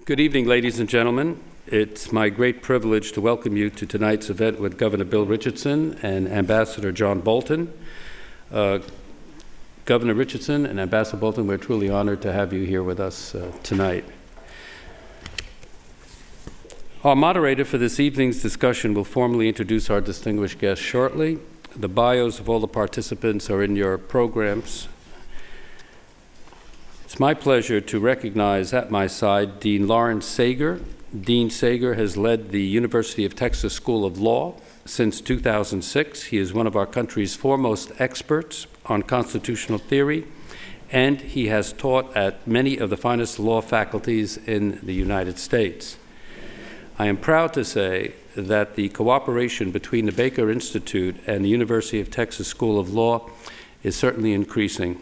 Good evening, ladies and gentlemen. It's my great privilege to welcome you to tonight's event with Governor Bill Richardson and Ambassador John Bolton. Governor Richardson and Ambassador Bolton, we're truly honored to have you here with us tonight. Our moderator for this evening's discussion will formally introduce our distinguished guests shortly. The bios of all the participants are in your programs. It's my pleasure to recognize at my side Dean Lawrence Sager. Dean Sager has led the University of Texas School of Law since 2006. He is one of our country's foremost experts on constitutional theory, and he has taught at many of the finest law faculties in the United States. I am proud to say that the cooperation between the Baker Institute and the University of Texas School of Law is certainly increasing,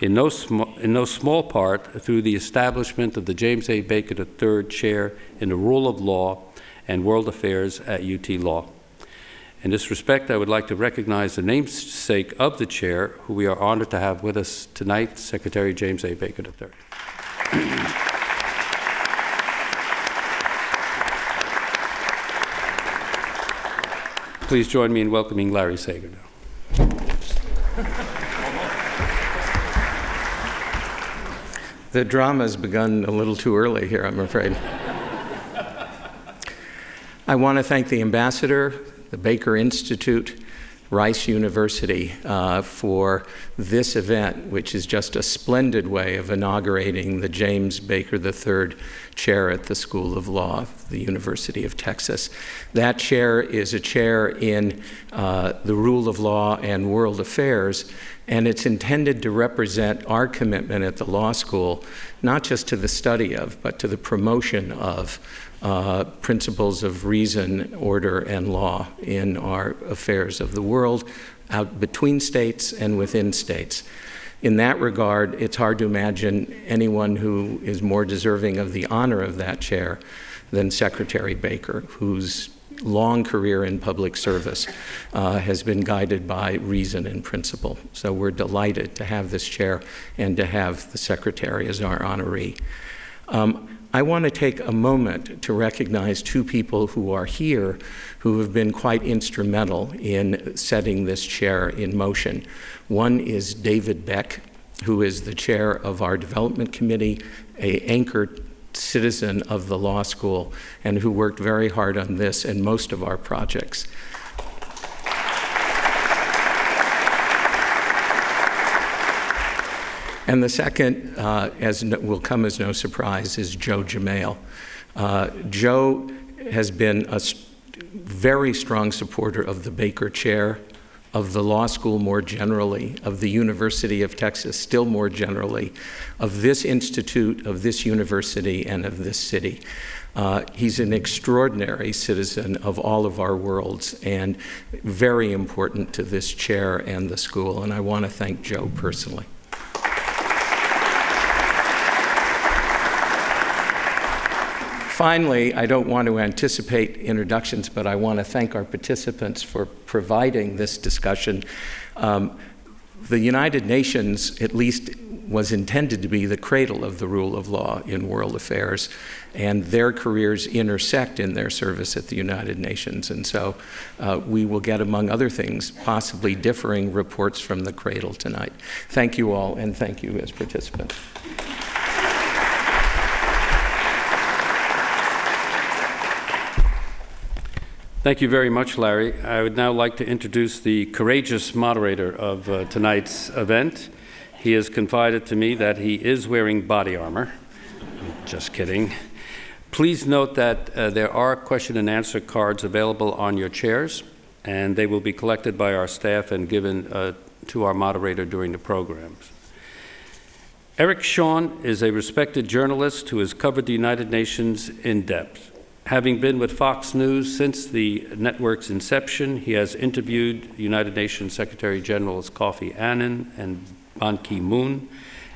in no small part through the establishment of the James A. Baker III Chair in the Rule of Law and World Affairs at UT Law. In this respect, I would like to recognize the namesake of the chair, who we are honored to have with us tonight, Secretary James A. Baker III. Please join me in welcoming Larry Sager now. The drama's begun a little too early here, I'm afraid. I want to thank the Ambassador, the Baker Institute, Rice University for this event, which is just a splendid way of inaugurating the James Baker III Chair at the School of Law, the University of Texas. That chair is a chair in the Rule of Law and World Affairs, and it's intended to represent our commitment at the law school, not just to the study of, but to the promotion of principles of reason, order, and law in our affairs of the world, out between states and within states. In that regard, it's hard to imagine anyone who is more deserving of the honor of that chair than Secretary Baker, whose long career in public service has been guided by reason and principle. So we're delighted to have this chair and to have the Secretary as our honoree. I want to take a moment to recognize two people who are here who have been quite instrumental in setting this chair in motion. One is David Beck, who is the chair of our Development Committee, an anchor citizen of the law school, and who worked very hard on this and most of our projects. And the second, will come as no surprise, is Joe Jamail. Joe has been a very strong supporter of the Baker Chair, of the law school more generally, of the University of Texas still more generally, of this institute, of this university, and of this city. He's an extraordinary citizen of all of our worlds and very important to this chair and the school, and I want to thank Joe personally. Finally, I don't want to anticipate introductions, but I want to thank our participants for providing this discussion. The United Nations, at least, was intended to be the cradle of the rule of law in world affairs, and their careers intersect in their service at the United Nations. And so we will get, among other things, possibly differing reports from the cradle tonight. Thank you all, and thank you as participants. Thank you very much, Larry. I would now like to introduce the courageous moderator of tonight's event. He has confided to me that he is wearing body armor. Just kidding. Please note that there are question and answer cards available on your chairs, and they will be collected by our staff and given to our moderator during the programs. Eric Shawn is a respected journalist who has covered the United Nations in depth. Having been with Fox News since the network's inception, he has interviewed United Nations Secretary Generals Kofi Annan and Ban Ki-moon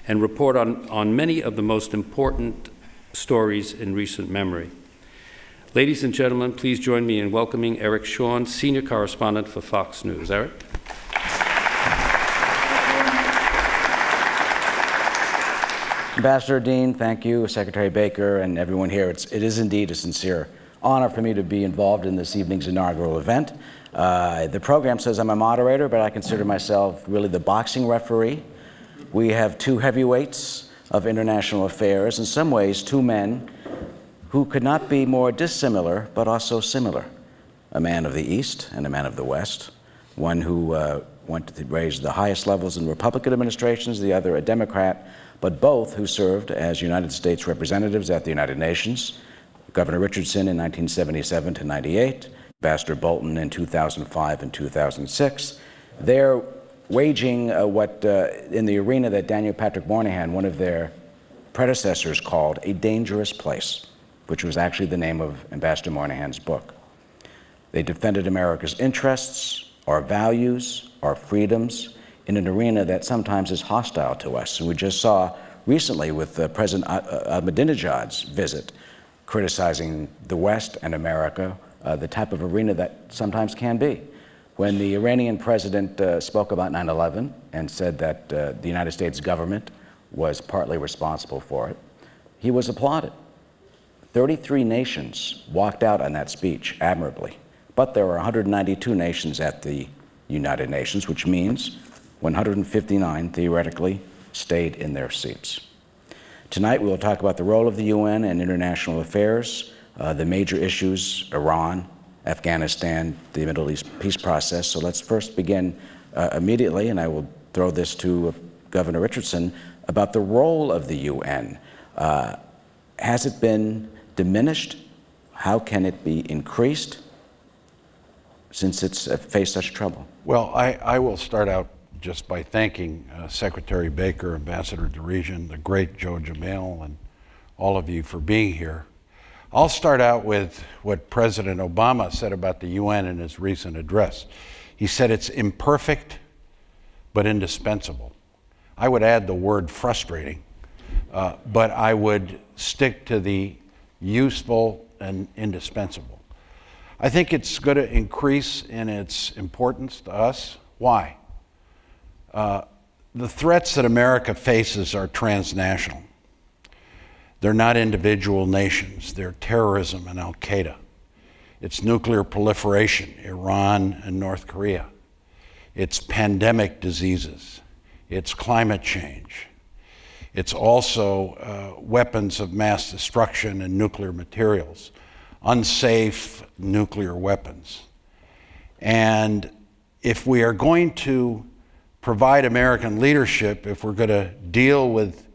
and report on many of the most important stories in recent memory. Ladies and gentlemen, please join me in welcoming Eric Shawn, Senior Correspondent for Fox News. Eric? Ambassador Dean, thank you, Secretary Baker, and everyone here. It is indeed a sincere honor for me to be involved in this evening's inaugural event. The program says I'm a moderator, but I consider myself really the boxing referee. We have two heavyweights of international affairs, in some ways two men who could not be more dissimilar, but also similar. A man of the East and a man of the West, one who went to raise the highest levels in Republican administrations, the other a Democrat, but both who served as United States representatives at the United Nations. Governor Richardson in 1977 to 98, Ambassador Bolton in 2005 and 2006. They're waging in the arena that Daniel Patrick Moynihan, one of their predecessors, called a dangerous place, which was actually the name of Ambassador Moynihan's book. They defended America's interests, our values, our freedoms, in an arena that sometimes is hostile to us. And we just saw recently with President Ahmadinejad's visit, criticizing the West and America, the type of arena that sometimes can be. When the Iranian president spoke about 9/11 and said that the United States government was partly responsible for it, he was applauded. 33 nations walked out on that speech admirably, but there were 192 nations at the United Nations, which means 159 theoretically stayed in their seats. Tonight we will talk about the role of the UN and international affairs, the major issues, Iran, Afghanistan, the Middle East peace process. So let's first begin immediately, and I will throw this to Governor Richardson, about the role of the UN. Has it been diminished? How can it be increased since it's faced such trouble? Well, I will start out just by thanking Secretary Baker, Ambassador Derision, the great Joe Jamail, and all of you for being here. I'll start out with what President Obama said about the UN in his recent address. He said it's imperfect, but indispensable. I would add the word frustrating, but I would stick to the useful and indispensable. I think it's going to increase in its importance to us. Why? The threats that America faces are transnational. They're not individual nations. They're terrorism and Al-Qaeda. It's nuclear proliferation, Iran and North Korea. It's pandemic diseases. It's climate change. It's also weapons of mass destruction and nuclear materials, unsafe nuclear weapons. And if we are going to provide American leadership, if we're going to deal with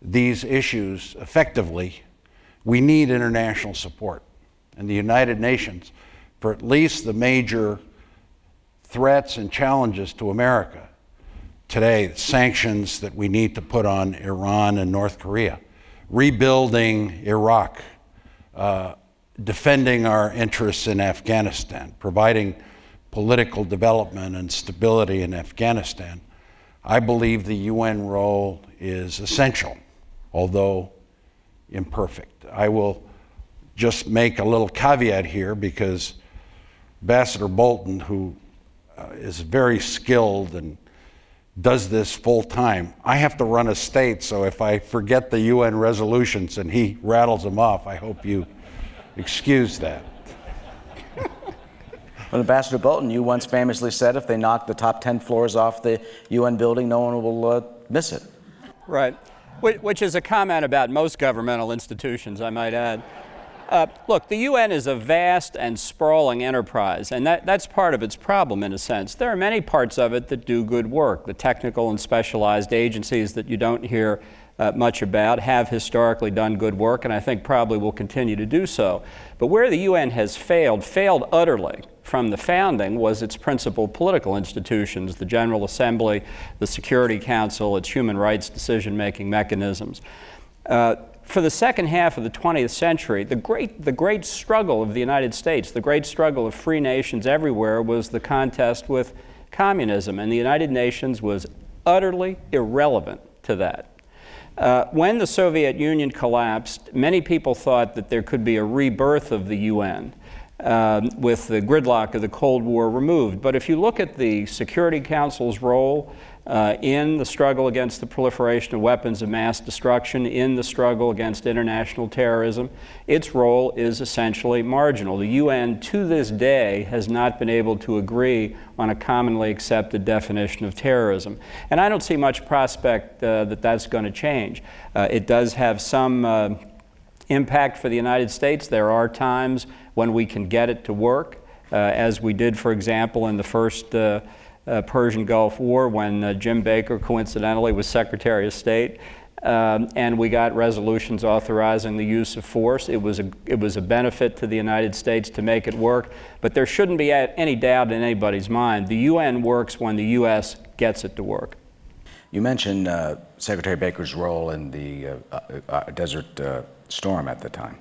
these issues effectively, we need international support. And the United Nations, for at least the major threats and challenges to America today, sanctions that we need to put on Iran and North Korea, rebuilding Iraq, defending our interests in Afghanistan, providing political development and stability in Afghanistan, I believe the UN role is essential, although imperfect. I will just make a little caveat here because Ambassador Bolton, who is very skilled and does this full time, I have to run a state, so if I forget the UN resolutions and he rattles them off, I hope you excuse that. Well, Ambassador Bolton, you once famously said if they knock the top 10 floors off the UN building, no one will miss it. Right, which is a comment about most governmental institutions, I might add. Look, the UN is a vast and sprawling enterprise, and that's part of its problem in a sense. There are many parts of it that do good work. The technical and specialized agencies that you don't hear much about have historically done good work, and I think probably will continue to do so. But where the UN has failed utterly from the founding was its principal political institutions, the General Assembly, the Security Council, its human rights decision-making mechanisms. For the second half of the 20th century, the great struggle of the United States, the great struggle of free nations everywhere was the contest with communism, and the United Nations was utterly irrelevant to that. When the Soviet Union collapsed, many people thought that there could be a rebirth of the UN with the gridlock of the Cold War removed. But if you look at the Security Council's role, in the struggle against the proliferation of weapons of mass destruction, in the struggle against international terrorism. Its role is essentially marginal. The UN, to this day, has not been able to agree on a commonly accepted definition of terrorism. And I don't see much prospect that that's going to change. It does have some impact for the United States. There are times when we can get it to work, as we did, for example, in the first Persian Gulf War when Jim Baker, coincidentally, was Secretary of State, and we got resolutions authorizing the use of force. It was a benefit to the United States to make it work, but there shouldn't be any doubt in anybody's mind. The UN works when the U.S. gets it to work. You mentioned Secretary Baker's role in the Desert Storm at the time.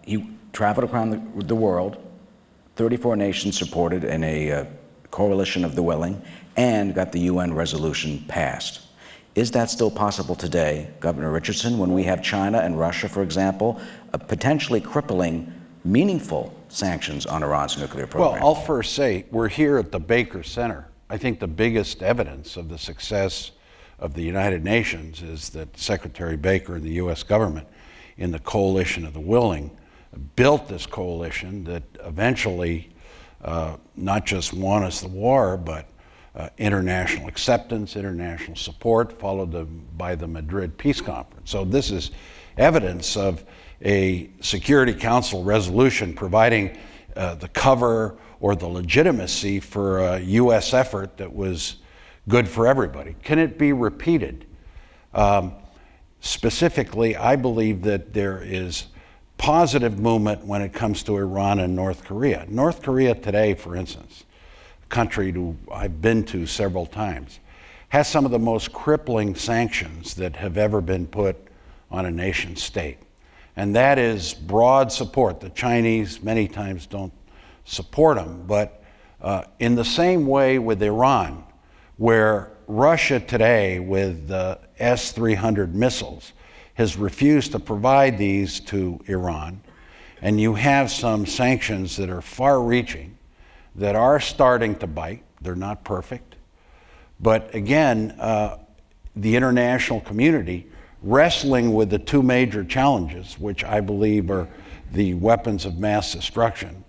He traveled around the world. 34 nations supported in a coalition of the willing, and got the UN resolution passed. Is that still possible today, Governor Richardson, when we have China and Russia, for example, potentially crippling meaningful sanctions on Iran's nuclear program? Well, I'll first say we're here at the Baker Center. I think the biggest evidence of the success of the United Nations is that Secretary Baker and the U.S. government, in the coalition of the willing, built this coalition that eventually not just won us the war, but international acceptance, international support, followed by the Madrid Peace Conference. So this is evidence of a Security Council resolution providing the cover or the legitimacy for a U.S. effort that was good for everybody. Can it be repeated? Specifically, I believe that there is positive movement when it comes to Iran and North Korea. North Korea today, for instance, a country I've been to several times, has some of the most crippling sanctions that have ever been put on a nation state. And that is broad support. The Chinese many times don't support them, but in the same way with Iran, where Russia today with the S-300 missiles has refused to provide these to Iran, and you have some sanctions that are far-reaching, that are starting to bite. They're not perfect. But again, the international community wrestling with the two major challenges, which I believe are the weapons of mass destruction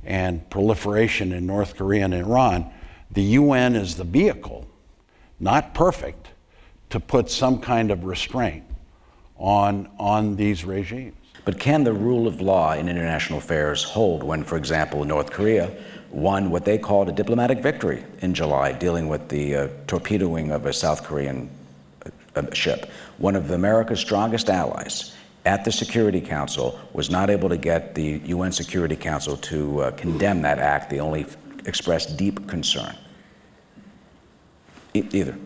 and proliferation in North Korea and Iran, the UN is the vehicle, not perfect, to put some kind of restraint on these regimes. But can the rule of law in international affairs hold when, for example, North Korea won what they called a diplomatic victory in July, dealing with the torpedoing of a South Korean ship? One of America's strongest allies at the Security Council was not able to get the UN Security Council to condemn that act. They only expressed deep concern. Either.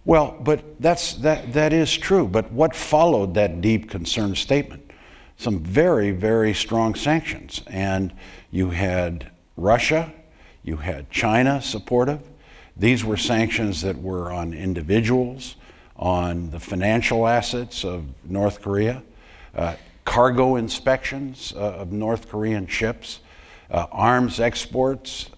Well, but that is true. But what followed that deep concern statement? Some very, very strong sanctions. And you had Russia, you had China supportive. These were sanctions that were on individuals, on the financial assets of North Korea, cargo inspections of North Korean ships, arms exports,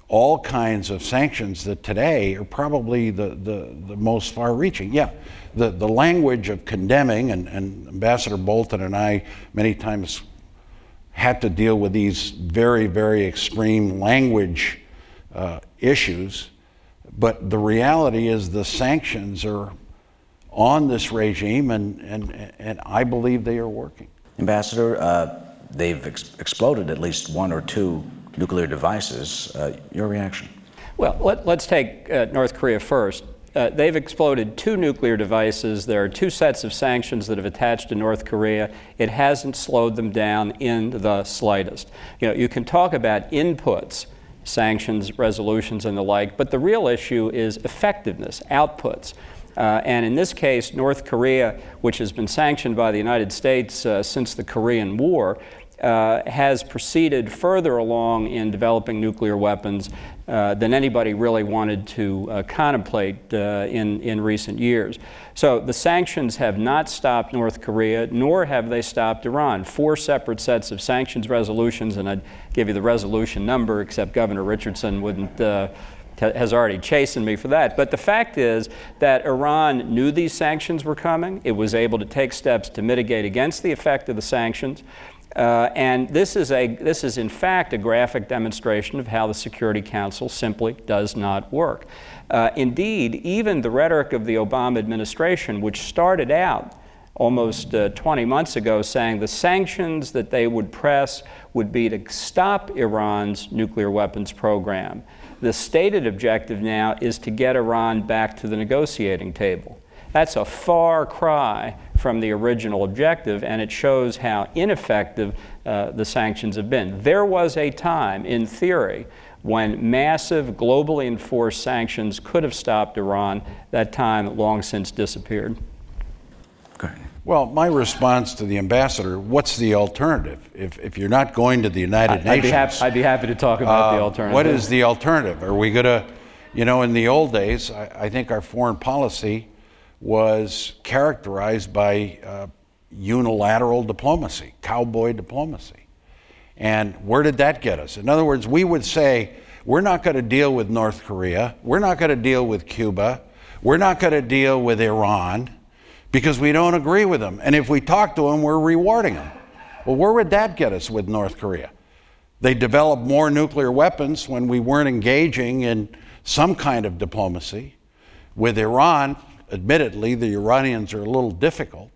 all kinds of sanctions that today are probably the most far-reaching. Yeah, the language of condemning, and Ambassador Bolton and I many times had to deal with these very, very extreme language issues, but the reality is the sanctions are on this regime, and I believe they are working. Ambassador, they've exploded at least one or two nuclear devices. Your reaction? Well, let's take North Korea first. They've exploded 2 nuclear devices. There are 2 sets of sanctions that have attached to North Korea. It hasn't slowed them down in the slightest. You know, you can talk about inputs, sanctions, resolutions, and the like, but the real issue is effectiveness, outputs. And in this case, North Korea, which has been sanctioned by the United States since the Korean War, has proceeded further along in developing nuclear weapons than anybody really wanted to contemplate in recent years. So the sanctions have not stopped North Korea, nor have they stopped Iran. 4 separate sets of sanctions resolutions, and I'd give you the resolution number, except Governor Richardson wouldn't has already chastened me for that. But the fact is that Iran knew these sanctions were coming. It was able to take steps to mitigate against the effect of the sanctions. And this is in fact a graphic demonstration of how the Security Council simply does not work. Indeed, even the rhetoric of the Obama administration, which started out almost 20 months ago saying the sanctions that they would press would be to stop Iran's nuclear weapons program. The stated objective now is to get Iran back to the negotiating table. That's a far cry from the original objective, and it shows how ineffective the sanctions have been. There was a time, in theory, when massive, globally enforced sanctions could have stopped Iran. That time long since disappeared. Well, my response to the ambassador, what's the alternative? If you're not going to the United Nations... I'd be happy to talk about the alternative. What is the alternative? Are we going to, you know, in the old days, I think our foreign policy was characterized by unilateral diplomacy, cowboy diplomacy. And where did that get us? In other words, we would say, we're not going to deal with North Korea, we're not going to deal with Cuba, we're not going to deal with Iran, because we don't agree with them. And if we talk to them, we're rewarding them. Well, where would that get us with North Korea? They developed more nuclear weapons when we weren't engaging in some kind of diplomacy. With Iran, admittedly, the Iranians are a little difficult.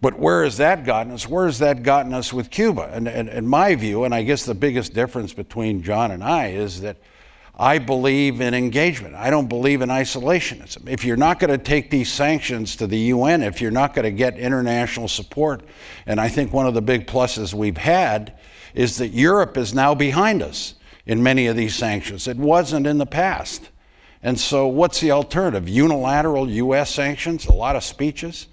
But where has that gotten us? Where has that gotten us with Cuba? And in my view, and I guess the biggest difference between John and I is that I believe in engagement. I don't believe in isolationism. If you're not going to take these sanctions to the UN, if you're not going to get international support, and I think one of the big pluses we've had is that Europe is now behind us in many of these sanctions. It wasn't in the past. And so what's the alternative? Unilateral US sanctions, a lot of speeches?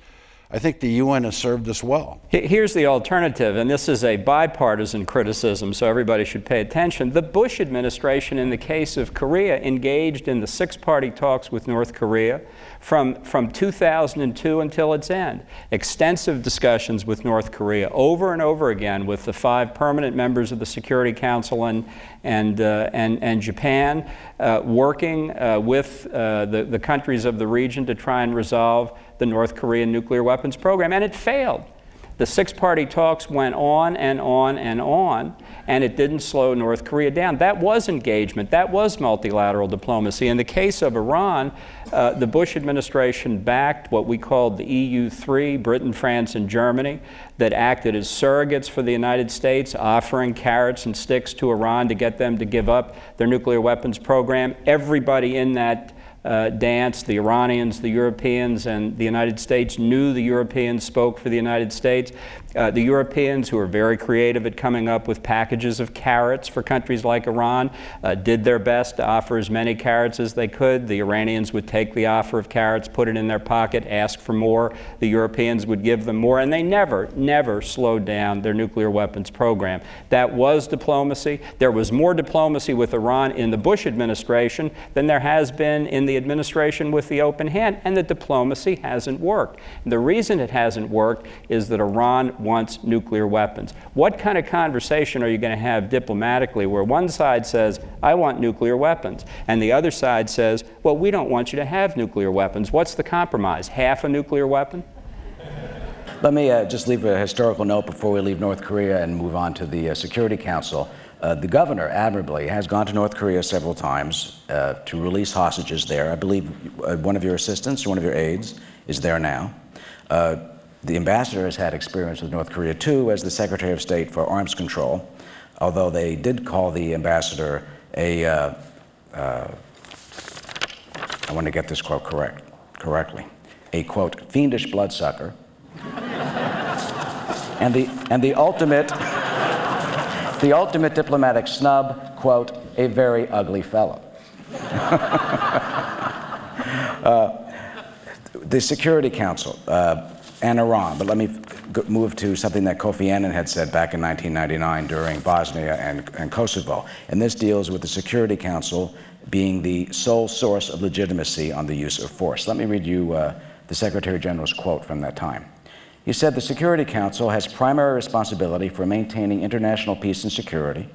I think the UN has served us well. Here's the alternative, and this is a bipartisan criticism, so everybody should pay attention. The Bush administration, in the case of Korea, engaged in the six-party talks with North Korea from 2002 until its end. Extensive discussions with North Korea over and over again with the 5 permanent members of the Security Council and Japan, working with the countries of the region to try and resolve the North Korean nuclear weapons program, and it failed. The six-party talks went on and on and on, and it didn't slow North Korea down. That was engagement. That was multilateral diplomacy. In the case of Iran, the Bush administration backed what we called the EU3, Britain, France, and Germany, that acted as surrogates for the United States, offering carrots and sticks to Iran to get them to give up their nuclear weapons program. Everybody in that dance, the Iranians, the Europeans, and the United States knew the Europeans spoke for the United States. The Europeans, who are very creative at coming up with packages of carrots for countries like Iran, did their best to offer as many carrots as they could. The Iranians would take the offer of carrots, put it in their pocket, ask for more. The Europeans would give them more, and they never slowed down their nuclear weapons program. That was diplomacy. There was more diplomacy with Iran in the Bush administration than there has been in the administration with the open hand, and the diplomacy hasn't worked. And the reason it hasn't worked is that Iran wants nuclear weapons. What kind of conversation are you going to have diplomatically where one side says, I want nuclear weapons, and the other side says, well, we don't want you to have nuclear weapons? What's the compromise? Half a nuclear weapon? Let me just leave a historical note before we leave North Korea and move on to the Security Council. The governor, admirably, has gone to North Korea several times to release hostages there. I believe one of your assistants, one of your aides, is there now. The ambassador has had experience with North Korea, too, as the Secretary of State for Arms Control, although they did call the ambassador I want to get this quote correctly, a, quote, fiendish bloodsucker, and the ultimate diplomatic snub, quote, a very ugly fellow. The Security Council and Iran, but let me move to something that Kofi Annan had said back in 1999 during Bosnia and Kosovo, and this deals with the Security Council being the sole source of legitimacy on the use of force. Let me read you the Secretary General's quote from that time. He said, the Security Council has primary responsibility for maintaining international peace and security,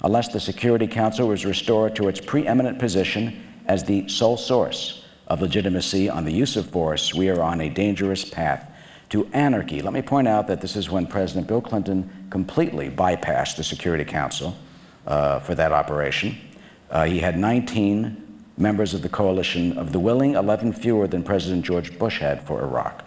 unless the Security Council is restored to its preeminent position as the sole source of legitimacy on the use of force, we are on a dangerous path to anarchy. Let me point out that this is when President Bill Clinton completely bypassed the Security Council for that operation. He had 19 members of the coalition of the willing, 11 fewer than President George Bush had for Iraq.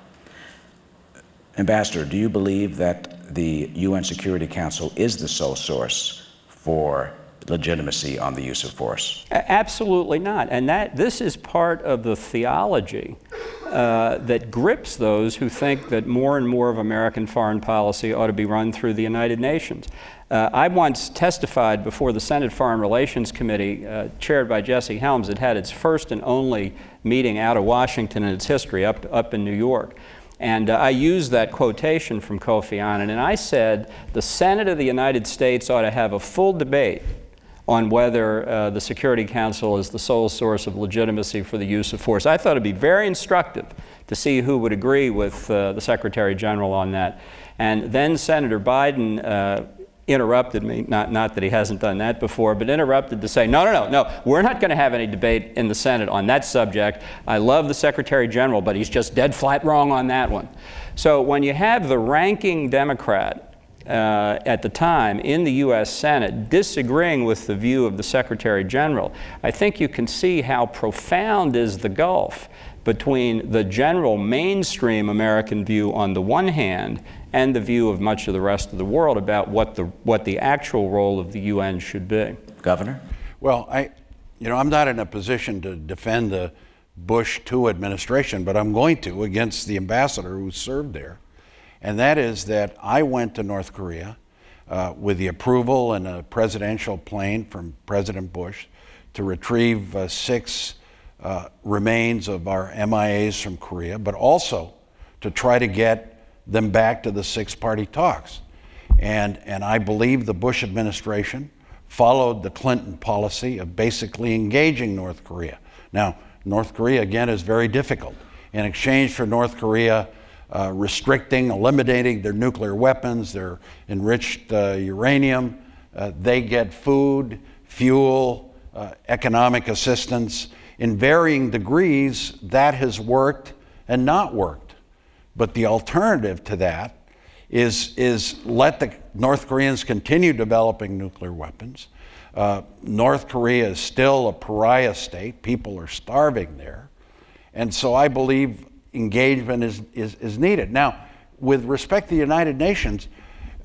Ambassador, do you believe that the UN Security Council is the sole source for legitimacy on the use of force? Absolutely not. And this is part of the theology that grips those who think that more and more of American foreign policy ought to be run through the United Nations. I once testified before the Senate Foreign Relations Committee, chaired by Jesse Helms. It had its first and only meeting out of Washington in its history, up in New York. And I used that quotation from Kofi Annan, and I said the Senate of the United States ought to have a full debate on whether the Security Council is the sole source of legitimacy for the use of force. I thought it'd be very instructive to see who would agree with the Secretary General on that. And then Senator Biden interrupted me, not that he hasn't done that before, but interrupted to say, no, we're not going to have any debate in the Senate on that subject. I love the Secretary General, but he's just dead flat wrong on that one. So when you have the ranking Democrat at the time in the U.S. Senate disagreeing with the view of the Secretary General, I think you can see how profound is the gulf between the general mainstream American view on the one hand and the view of much of the rest of the world about what the actual role of the UN should be. Governor? Well, I'm not in a position to defend the Bush II administration, but I'm going to against the ambassador who served there. And that is that I went to North Korea with the approval and a presidential plane from President Bush to retrieve 6 remains of our MIAs from Korea, but also to try to get them back to the 6-party talks. And I believe the Bush administration followed the Clinton policy of basically engaging North Korea. Now, North Korea, again, is very difficult. In exchange for North Korea restricting, eliminating their nuclear weapons, their enriched uranium, they get food, fuel, economic assistance. In varying degrees, that has worked and not worked. But the alternative to that is let the North Koreans continue developing nuclear weapons. North Korea is still a pariah state. People are starving there. And so I believe engagement is needed. Now, with respect to the United Nations,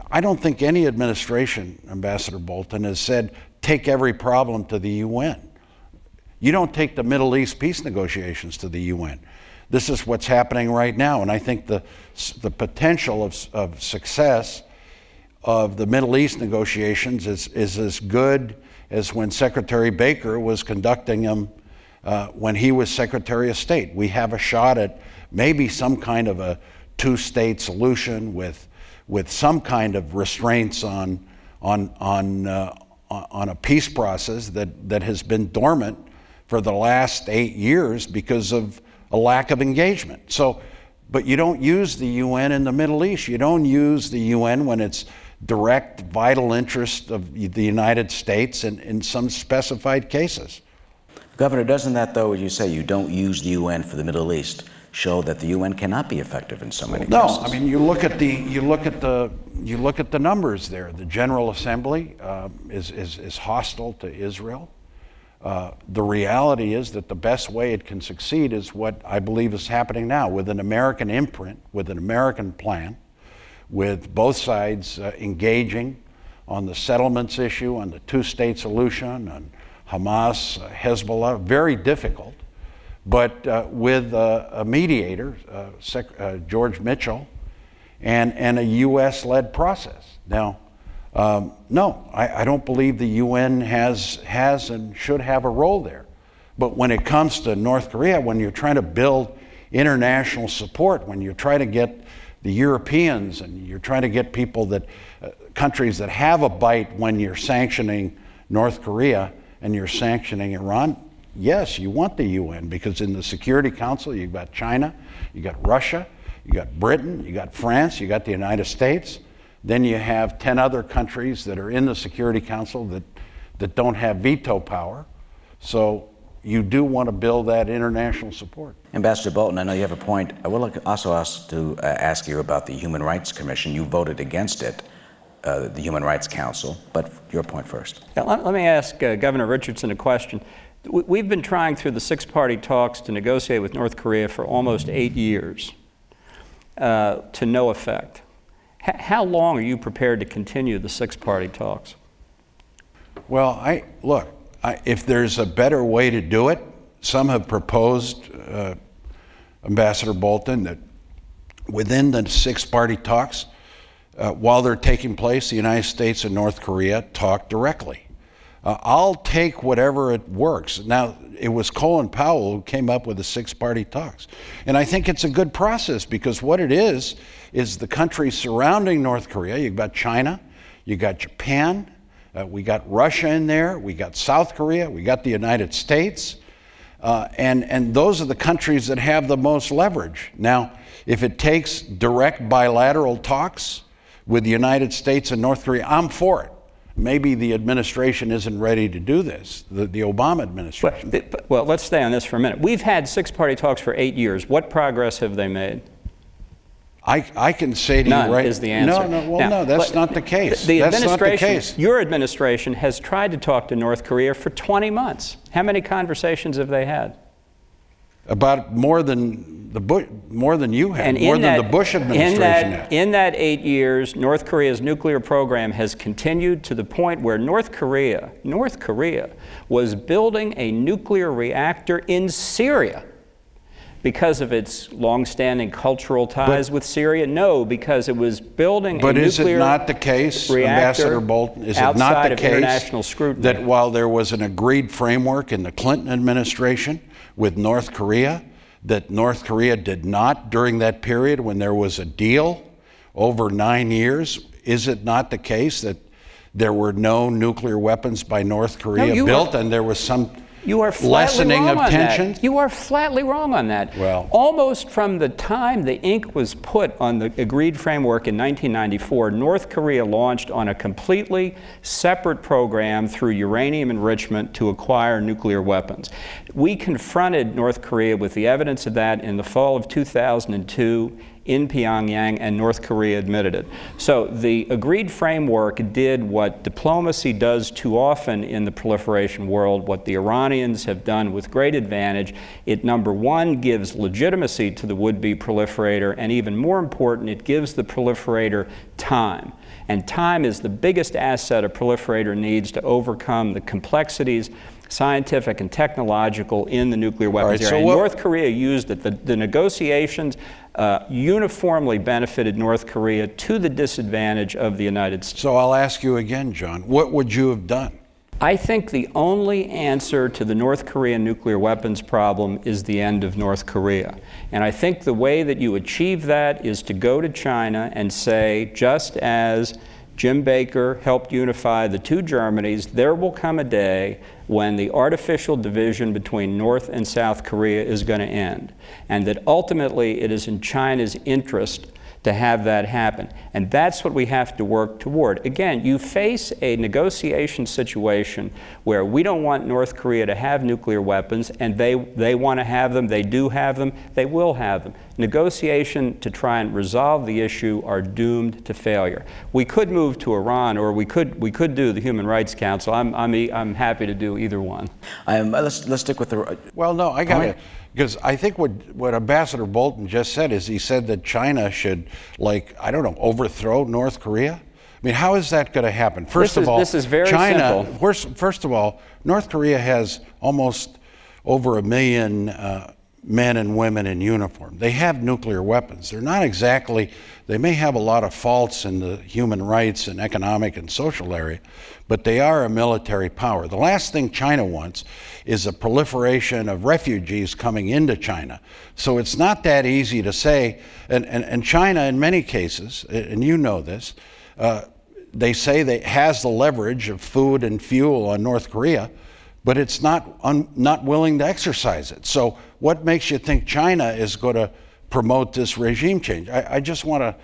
I don't think any administration, Ambassador Bolton, has said, take every problem to the UN. You don't take the Middle East peace negotiations to the UN. This is what's happening right now, and I think the potential of success of the Middle East negotiations is as good as when Secretary Baker was conducting them when he was Secretary of State. We have a shot at maybe some kind of a 2-state solution with some kind of restraints on a peace process that has been dormant for the last 8 years because of a lack of engagement. So, but you don't use the UN in the Middle East. You don't use the UN when it's direct vital interest of the United States in some specified cases. Governor, doesn't that, though, as you say, you don't use the UN for the Middle East, show that the UN cannot be effective in so many cases? No, I mean, you look at the numbers there. The General Assembly is hostile to Israel. The reality is that the best way it can succeed is what I believe is happening now, with an American imprint, with an American plan, with both sides engaging on the settlements issue, on the 2-state solution, on Hamas, Hezbollah, very difficult, but with a mediator, George Mitchell, and a U.S.-led process. Now, no, I don't believe the UN has and should have a role there. But when it comes to North Korea, when you're trying to build international support, when you're trying to get the Europeans and you're trying to get people that, countries that have a bite when you're sanctioning North Korea and you're sanctioning Iran, yes, you want the UN, because in the Security Council you've got China, you got Russia, you got Britain, you got France, you got the United States. Then you have 10 other countries that are in the Security Council that don't have veto power. So you do want to build that international support. Ambassador Bolton, I know you have a point. I would also ask you about the Human Rights Commission. You voted against it, the Human Rights Council, but your point first. Let me ask Governor Richardson a question. We've been trying through the six-party talks to negotiate with North Korea for almost 8 years to no effect. How long are you prepared to continue the six-party talks? Well, if there's a better way to do it, some have proposed, Ambassador Bolton, that within the six-party talks, while they're taking place, the United States and North Korea talk directly. I'll take whatever it works. Now, it was Colin Powell who came up with the six-party talks. And I think it's a good process because what it is the countries surrounding North Korea. You've got China, you got Japan, we got Russia in there, we got South Korea, we got the United States, and those are the countries that have the most leverage. Now, if it takes direct bilateral talks with the United States and North Korea, I'm for it. Maybe the administration isn't ready to do this, the Obama administration. Well, let's stay on this for a minute. We've had six-party talks for 8 years. What progress have they made? I can say to you right now. None is the answer. No, that's not the case. That's not the case. Your administration has tried to talk to North Korea for 20 months. How many conversations have they had? About more than you had, more than the Bush administration had. In that 8 years, North Korea's nuclear program has continued to the point where North Korea was building a nuclear reactor in Syria because of its long-standing cultural ties with Syria? No, because it was building a nuclear reactor. But is it not the case, Ambassador Bolton, is it not the case that while there was an agreed framework in the Clinton administration with North Korea, that North Korea did not during that period when there was a deal over 9 years? Is it not the case that there were no nuclear weapons by North Korea built and there was some lessening of tension? You are flatly wrong on that. Well, almost from the time the ink was put on the agreed framework in 1994, North Korea launched on a completely separate program through uranium enrichment to acquire nuclear weapons. We confronted North Korea with the evidence of that in the fall of 2002 in Pyongyang, and North Korea admitted it. So the agreed framework did what diplomacy does too often in the proliferation world, what the Iranians have done with great advantage. It, number one, gives legitimacy to the would-be proliferator, and even more important, it gives the proliferator time. And time is the biggest asset a proliferator needs to overcome the complexities, scientific and technological, in the nuclear weapons area. And North Korea used it. The negotiations uniformly benefited North Korea to the disadvantage of the United States. So I'll ask you again, John, what would you have done? I think the only answer to the North Korean nuclear weapons problem is the end of North Korea. And I think the way that you achieve that is to go to China and say, just as Jim Baker helped unify the two Germanys, there will come a day when the artificial division between North and South Korea is going to end, and that ultimately it is in China's interest to have that happen. And that's what we have to work toward. Again, you face a negotiation situation where we don't want North Korea to have nuclear weapons, and they want to have them, they do have them, they will have them. Negotiation to try and resolve the issue are doomed to failure. We could move to Iran, or we could do the Human Rights Council. I'm happy to do either one. Let's stick with the. Well, no, I got it. Because I think what Ambassador Bolton just said is he said that China should, overthrow North Korea. I mean, how is that going to happen? First of all, this is very simple. First of all, North Korea has almost over 1 million men and women in uniform. They have nuclear weapons. They're not exactly, they may have a lot of faults in the human rights and economic and social area, but they are a military power. The last thing China wants is a proliferation of refugees coming into China. So it's not that easy to say, and China in many cases, and you know this, they say that it has the leverage of food and fuel on North Korea, but it's not willing to exercise it. So what makes you think China is going to promote this regime change? I just want to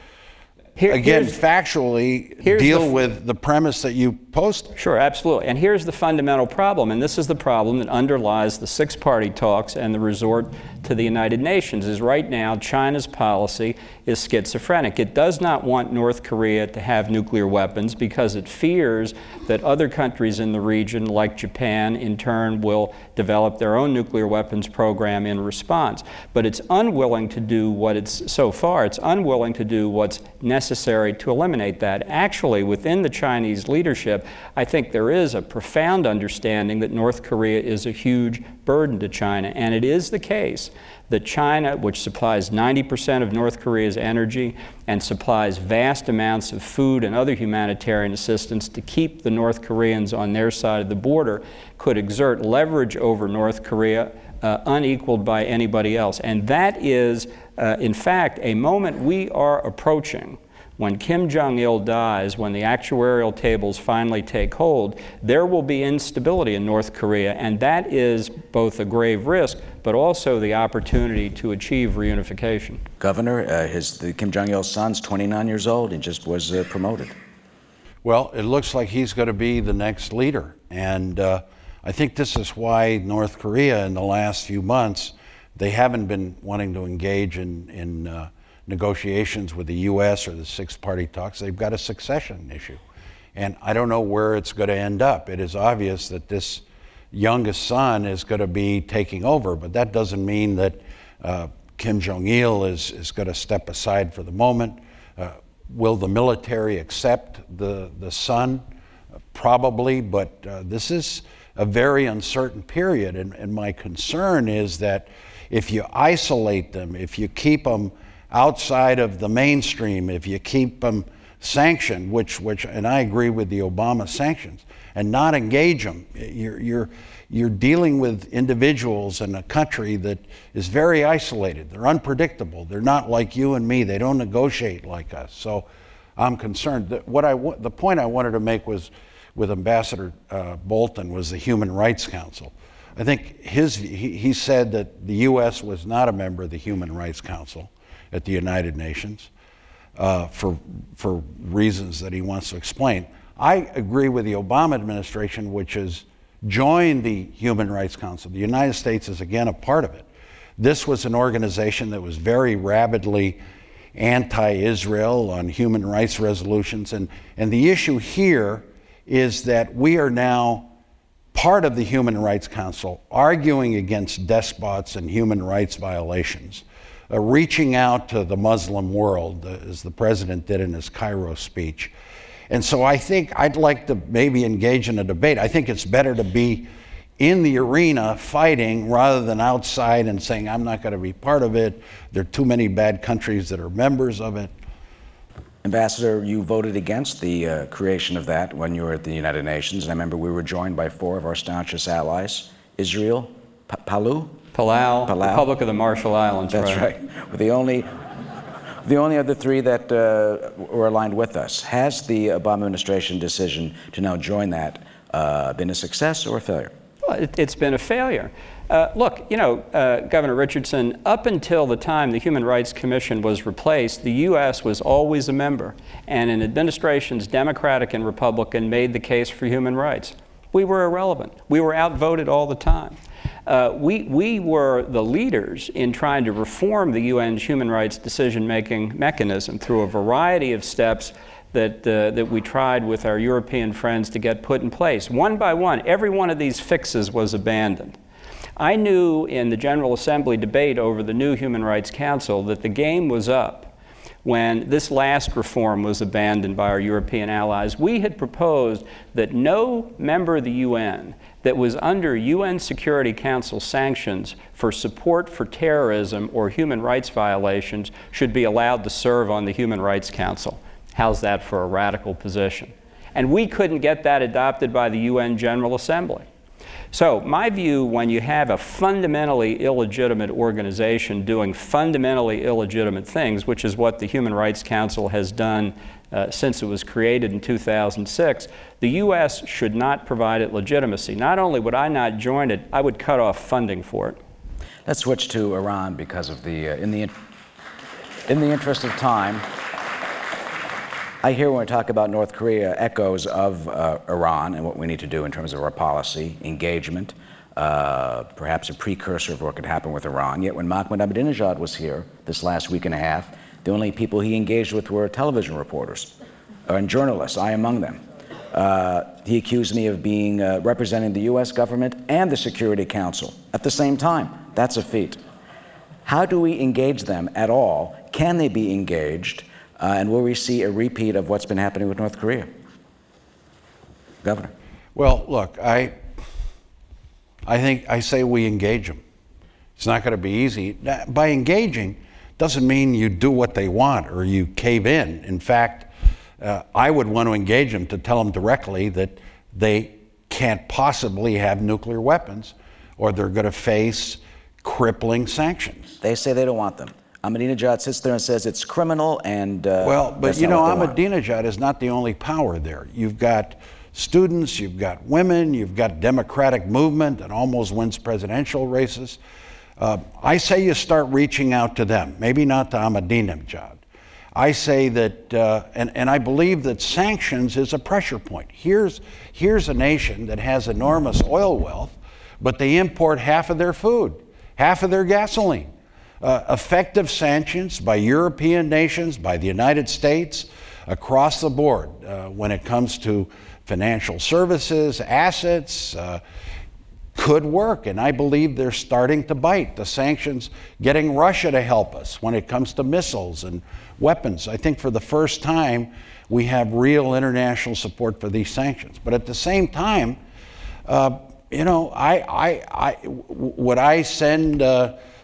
again, factually deal with the premise that you posted. Sure, absolutely. And here's the fundamental problem, and this is the problem that underlies the six-party talks and the resort to the United Nations, is right now China's policy is schizophrenic. It does not want North Korea to have nuclear weapons because it fears that other countries in the region, like Japan, in turn will develop their own nuclear weapons program in response. But it's unwilling to do what it's unwilling to do what's necessary to eliminate that. Actually, within the Chinese leadership, I think there is a profound understanding that North Korea is a huge burden to China. And it is the case that China, which supplies 90% of North Korea's energy and supplies vast amounts of food and other humanitarian assistance to keep the North Koreans on their side of the border, could exert leverage over North Korea unequaled by anybody else. And that is, in fact, a moment we are approaching. When Kim Jong-il dies, when the actuarial tables finally take hold, there will be instability in North Korea, and that is both a grave risk, but also the opportunity to achieve reunification. Governor, the Kim Jong-il's son's 29 years old and just was promoted. Well, it looks like he's going to be the next leader, and I think this is why North Korea in the last few months, they haven't been wanting to engage in negotiations with the U.S. or the six-party talks. They've got a succession issue. And I don't know where it's going to end up. It is obvious that this youngest son is going to be taking over, but that doesn't mean that Kim Jong-il is going to step aside for the moment. Will the military accept the son? Probably, but this is a very uncertain period. And my concern is that if you isolate them, if you keep them outside of the mainstream, if you keep them sanctioned, and I agree with the Obama sanctions, and not engage them, you're dealing with individuals in a country that is very isolated. They're unpredictable. They're not like you and me. They don't negotiate like us. So I'm concerned. The point I wanted to make was with Ambassador Bolton was the Human Rights Council. I think he said that the U.S. was not a member of the Human Rights Council at the United Nations for reasons that he wants to explain. I agree with the Obama administration, which has joined the Human Rights Council. The United States is again a part of it. This was an organization that was very rabidly anti-Israel on human rights resolutions, and the issue here is that we are now part of the Human Rights Council arguing against despots and human rights violations. Reaching out to the Muslim world, as the president did in his Cairo speech. And so I think I'd like to maybe engage in a debate. I think it's better to be in the arena fighting rather than outside and saying, I'm not going to be part of it. There are too many bad countries that are members of it. Ambassador, you voted against the creation of that when you were at the United Nations. And I remember we were joined by 4 of our staunchest allies, Israel, Palau, Republic of the Marshall Islands. That's right. The only other 3 that were aligned with us. Has the Obama administration decision to now join that been a success or a failure? Well, it's been a failure. Look, Governor Richardson, up until the time the Human Rights Commission was replaced, the U.S. was always a member, and in administrations, Democratic and Republican, made the case for human rights. We were irrelevant. We were outvoted all the time. We were the leaders in trying to reform the UN's human rights decision-making mechanism through a variety of steps that we tried with our European friends to get put in place. One by one, every one of these fixes was abandoned. I knew in the General Assembly debate over the new Human Rights Council that the game was up when this last reform was abandoned by our European allies. We had proposed that no member of the UN that was under UN Security Council sanctions for support for terrorism or human rights violations should be allowed to serve on the Human Rights Council. How's that for a radical position? And we couldn't get that adopted by the UN General Assembly. So my view, when you have a fundamentally illegitimate organization doing fundamentally illegitimate things, which is what the Human Rights Council has done since it was created in 2006, the U.S. should not provide it legitimacy. Not only would I not join it, I would cut off funding for it. Let's switch to Iran because of in the interest of time. I hear when we talk about North Korea echoes of Iran and what we need to do in terms of our policy, engagement, perhaps a precursor of what could happen with Iran. Yet when Ahmadinejad was here this last week and a half, the only people he engaged with were television reporters and journalists, I among them. He accused me of being representing the U.S. government and the Security Council at the same time. That's a feat. How do we engage them at all? Can they be engaged? And will we see a repeat of what's been happening with North Korea? Governor. Well, look, I say we engage them. It's not going to be easy. By engaging doesn't mean you do what they want or you cave in. In fact, I would want to engage them to tell them directly that they can't possibly have nuclear weapons or they're going to face crippling sanctions. They say they don't want them. Ahmadinejad sits there and says it's criminal and... well, but you know, Ahmadinejad is not the only power there. You've got students, you've got women, you've got democratic movement that almost wins presidential races. I say you start reaching out to them, maybe not to Ahmadinejad. I say that, and I believe that sanctions is a pressure point. Here's a nation that has enormous oil wealth, but they import half of their food, half of their gasoline. Effective sanctions by European nations, by the United States, across the board when it comes to financial services, assets, could work. And I believe they're starting to bite. The sanctions getting Russia to help us when it comes to missiles and weapons. I think for the first time we have real international support for these sanctions. But at the same time, you know, would I send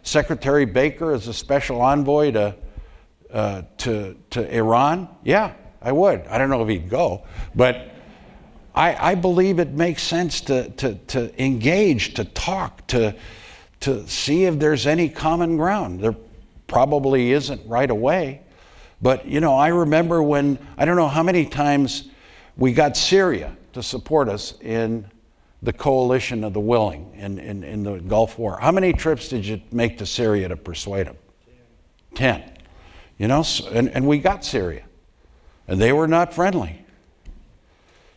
Secretary Baker as a special envoy to Iran? Yeah, I would. I don't know if he'd go, but I believe it makes sense to engage, to talk, to see if there's any common ground. There probably isn't right away, but you know, I remember when, I don't know how many times we got Syria to support us in the coalition of the willing in the Gulf War. How many trips did you make to Syria to persuade them? 10. You know, and we got Syria, and they were not friendly.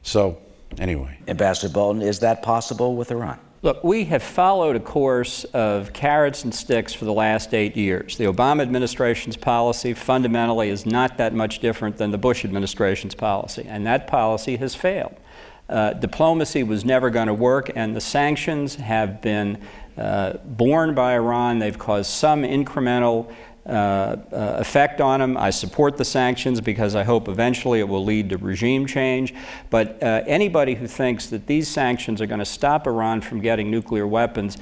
So, anyway. Ambassador Bolton, is that possible with Iran? Look, we have followed a course of carrots and sticks for the last 8 years. The Obama administration's policy fundamentally is not that much different than the Bush administration's policy, and that policy has failed. Diplomacy was never going to work, and the sanctions have been borne by Iran. They've caused some incremental effect on them. I support the sanctions because I hope eventually it will lead to regime change. But anybody who thinks that these sanctions are going to stop Iran from getting nuclear weapons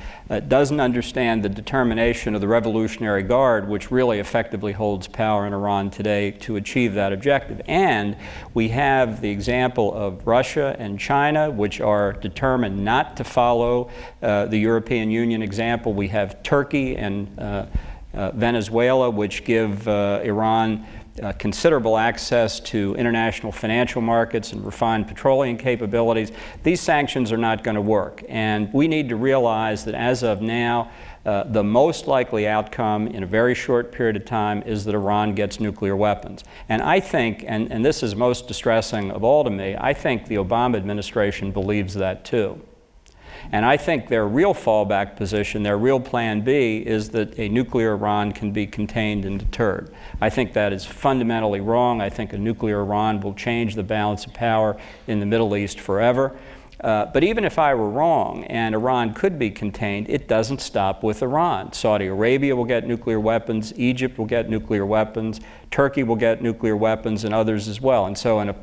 doesn't understand the determination of the Revolutionary Guard, which really effectively holds power in Iran today to achieve that objective. And we have the example of Russia and China, which are determined not to follow the European Union example. We have Turkey and Venezuela, which give Iran considerable access to international financial markets and refined petroleum capabilities. These sanctions are not going to work, and we need to realize that as of now, the most likely outcome in a very short period of time is that Iran gets nuclear weapons. And I think, and this is most distressing of all to me, I think the Obama administration believes that too. And I think their real fallback position, their real plan B, is that a nuclear Iran can be contained and deterred. I think that is fundamentally wrong. I think a nuclear Iran will change the balance of power in the Middle East forever. But even if I were wrong and Iran could be contained, it doesn't stop with Iran. Saudi Arabia will get nuclear weapons, Egypt will get nuclear weapons, Turkey will get nuclear weapons, and others as well. And so in a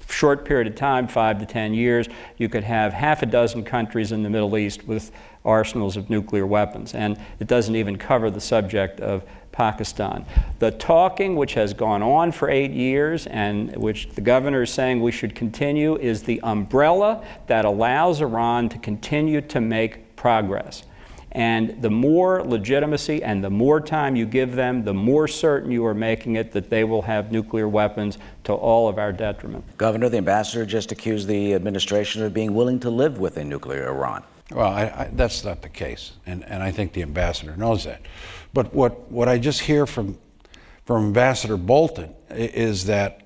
short period of time, 5 to 10 years, you could have half a dozen countries in the Middle East with arsenals of nuclear weapons. And it doesn't even cover the subject of Pakistan. The talking, which has gone on for 8 years and which the governor is saying we should continue, is the umbrella that allows Iran to continue to make progress. And the more legitimacy and the more time you give them, the more certain you are making it that they will have nuclear weapons to all of our detriment. Governor, the ambassador just accused the administration of being willing to live with a nuclear Iran. Well, that's not the case, and I think the ambassador knows that. But what I just hear from Ambassador Bolton is that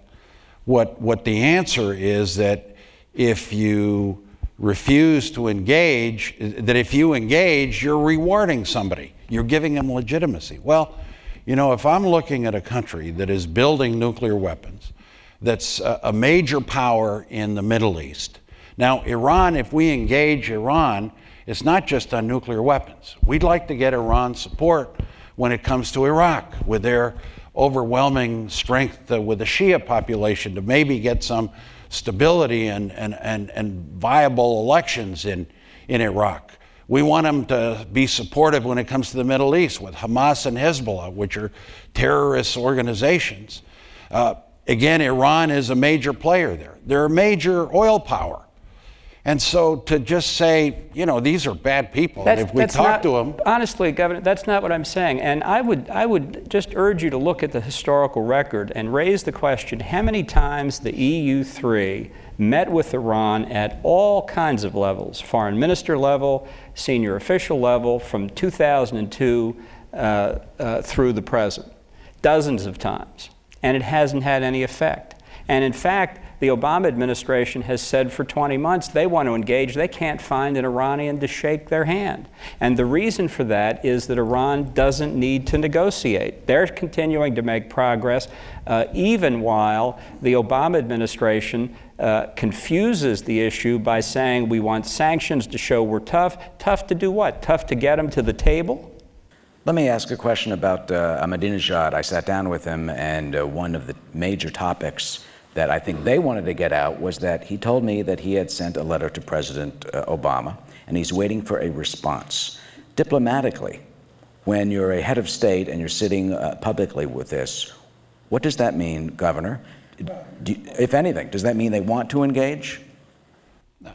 What the answer is that if you refuse to engage, that if you engage, you're rewarding somebody. You're giving them legitimacy. Well, you know, if I'm looking at a country that is building nuclear weapons, that's a major power in the Middle East. Now, Iran, if we engage Iran, it's not just on nuclear weapons. We'd like to get Iran's support when it comes to Iraq, with their overwhelming strength with the Shia population, to maybe get some stability and viable elections in Iraq. We want them to be supportive when it comes to the Middle East with Hamas and Hezbollah, which are terrorist organizations. Again, Iran is a major player there. They're a major oil power. And so to just say, you know, these are bad people, and if we talk to them... Honestly, Governor, that's not what I'm saying. And I would just urge you to look at the historical record and raise the question, how many times the EU3 met with Iran at all kinds of levels, foreign minister level, senior official level, from 2002 through the present, dozens of times, and it hasn't had any effect. And in fact, the Obama administration has said for 20 months they want to engage. They can't find an Iranian to shake their hand. And the reason for that is that Iran doesn't need to negotiate. They're continuing to make progress, even while the Obama administration confuses the issue by saying we want sanctions to show we're tough. Tough to do what? Tough to get them to the table? Let me ask a question about Ahmadinejad. I sat down with him, and one of the major topics that I think they wanted to get out was that he told me that he had sent a letter to President Obama, and he's waiting for a response. Diplomatically, when you're a head of state and you're sitting publicly with this, what does that mean, Governor? If anything, does that mean they want to engage?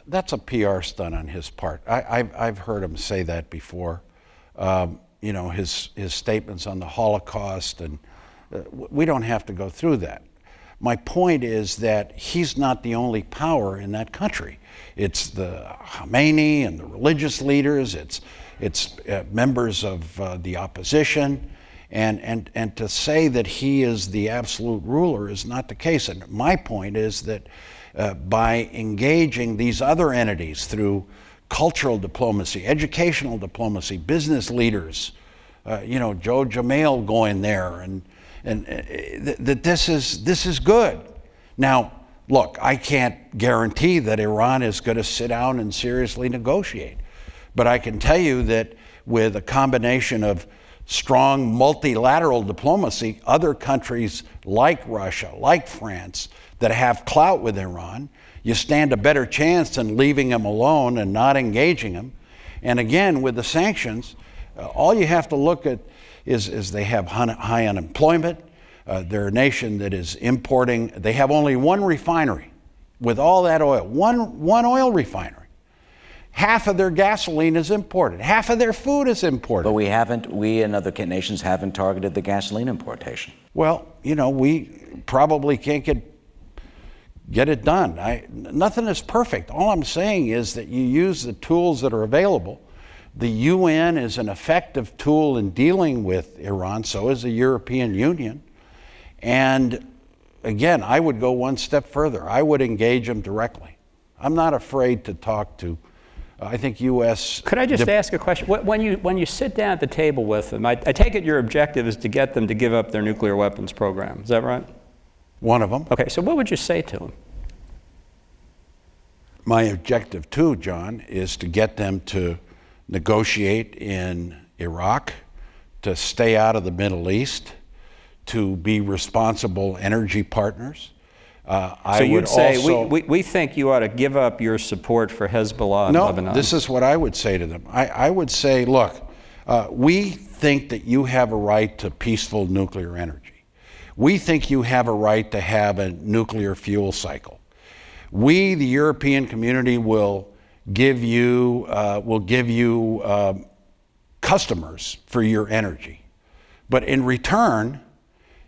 That's a PR stunt on his part. I've heard him say that before. You know, his statements on the Holocaust, and we don't have to go through that. My point is that he's not the only power in that country. It's the Khomeini and the religious leaders, it's members of the opposition, and to say that he is the absolute ruler is not the case. And my point is that by engaging these other entities through cultural diplomacy, educational diplomacy, business leaders, you know, Joe Jamail going there, and that this is good. Now, look, I can't guarantee that Iran is going to sit down and seriously negotiate, but I can tell you that with a combination of strong multilateral diplomacy, other countries like Russia, like France, that have clout with Iran, you stand a better chance than leaving them alone and not engaging them. And again, with the sanctions, all you have to look at is they have high unemployment. They're a nation that is importing. They have only one refinery with all that oil, one oil refinery. Half of their gasoline is imported. Half of their food is imported. But we and other nations haven't targeted the gasoline importation. Well, you know, we probably can't get it done. Nothing is perfect. All I'm saying is that you use the tools that are available. The UN is an effective tool in dealing with Iran, so is the European Union. And again, I would go one step further. I would engage them directly. I'm not afraid to talk to, I think, U.S. Could I just ask a question? When you sit down at the table with them, I take it your objective is to get them to give up their nuclear weapons program. Is that right? One of them. Okay, so what would you say to them? My objective too, John, is to get them to negotiate in Iraq, to stay out of the Middle East, to be responsible energy partners. So you'd say, we think you ought to give up your support for Hezbollah in Lebanon. No, this is what I would say to them. I would say, look, we think that you have a right to peaceful nuclear energy. We think you have a right to have a nuclear fuel cycle. We, the European community, will give you customers for your energy. But in return,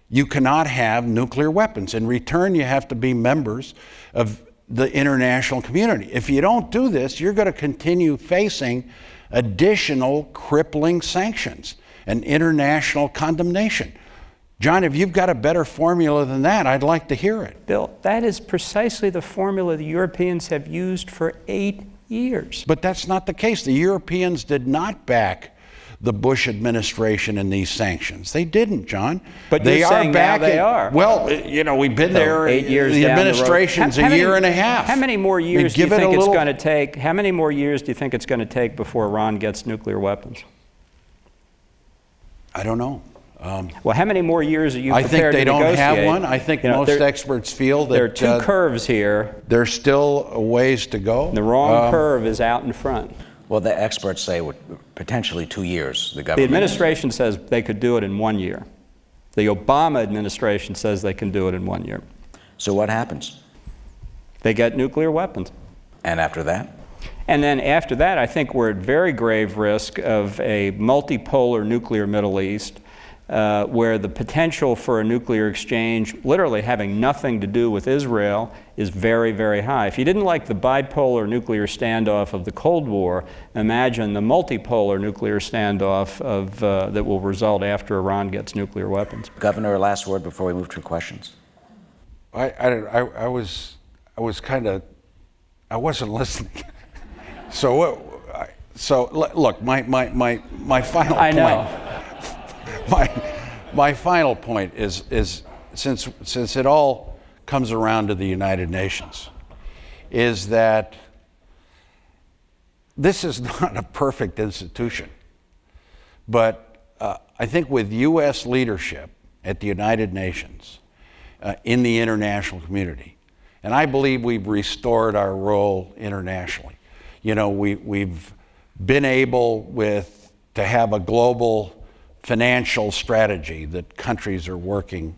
you cannot have nuclear weapons. In return, you have to be members of the international community. If you don't do this, you're going to continue facing additional crippling sanctions and international condemnation. John, if you've got a better formula than that, I'd like to hear it. Bill, that is precisely the formula the Europeans have used for 8 years. But that's not the case. The Europeans did not back the Bush administration in these sanctions. They didn't, John. But you're saying now they are. Well, you know, we've been there. 8 years the down administration's the road. a year and a half. How many more years do you think it's going to take? How many more years do you think it's going to take before Iran gets nuclear weapons? I don't know. Well, how many more years are you prepared to negotiate? I think they don't have one. I think most experts feel that there are two curves here. There's still a ways to go. The wrong curve is out in front. Well, the experts say potentially 2 years. The government. The administration says they could do it in 1 year. The Obama administration says they can do it in 1 year. So what happens? They get nuclear weapons. And after that? And then after that, I think we're at very grave risk of a multipolar nuclear Middle East, where the potential for a nuclear exchange, literally having nothing to do with Israel, is very, very high. If you didn't like the bipolar nuclear standoff of the Cold War, imagine the multipolar nuclear standoff that will result after Iran gets nuclear weapons. Governor, last word before we move to questions. I wasn't listening. So look, my final point. I know. My final point is since it all comes around to the United Nations, is that this is not a perfect institution, but I think with U.S. leadership at the United Nations, in the international community, and I believe we've restored our role internationally. You know, we've been able to have a global financial strategy that countries are working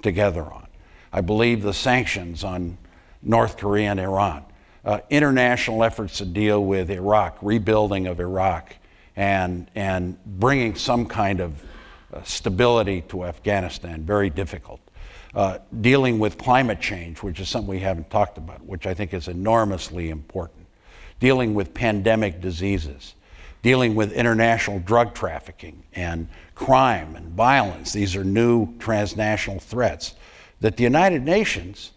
together on. I believe the sanctions on North Korea and Iran, international efforts to deal with Iraq, rebuilding of Iraq, and bringing some kind of stability to Afghanistan, very difficult. Dealing with climate change, which is something we haven't talked about, which I think is enormously important. Dealing with pandemic diseases, dealing with international drug trafficking and crime and violence. These are new transnational threats. That the United Nations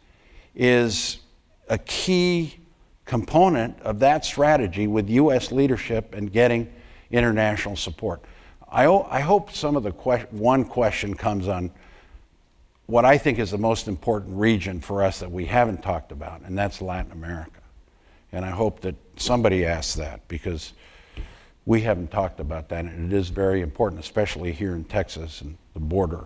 is a key component of that strategy with U.S. leadership and getting international support. I hope some of the one question comes on what I think is the most important region for us that we haven't talked about, and that's Latin America. And I hope that somebody asks that, because we haven't talked about that, and it is very important, especially here in Texas and the border.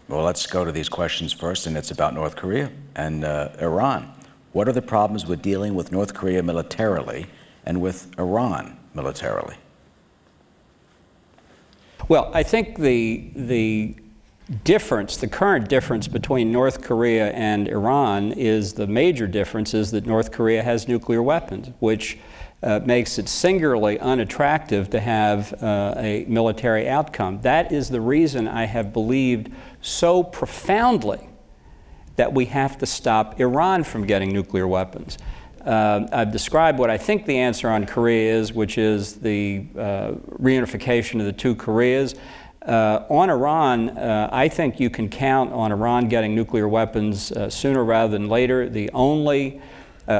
Well, let's go to these questions first, and it's about North Korea and Iran. What are the problems with dealing with North Korea militarily and with Iran militarily? Well, I think the current difference between North Korea and Iran is the major difference is that North Korea has nuclear weapons, which makes it singularly unattractive to have a military outcome. That is the reason I have believed so profoundly that we have to stop Iran from getting nuclear weapons. I've described what I think the answer on Korea is, which is the reunification of the two Koreas. On Iran, I think you can count on Iran getting nuclear weapons sooner rather than later. The only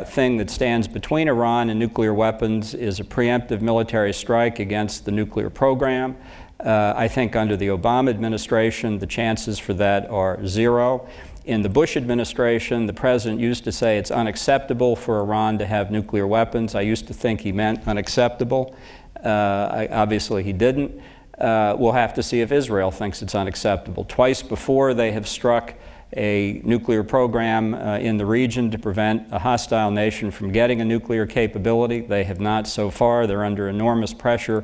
thing that stands between Iran and nuclear weapons is a preemptive military strike against the nuclear program. I think under the Obama administration, the chances for that are zero. In the Bush administration, the president used to say it's unacceptable for Iran to have nuclear weapons. I used to think he meant unacceptable. Obviously, he didn't. We'll have to see if Israel thinks it's unacceptable. Twice before, they have struck a nuclear program in the region to prevent a hostile nation from getting a nuclear capability. They have not so far. They're under enormous pressure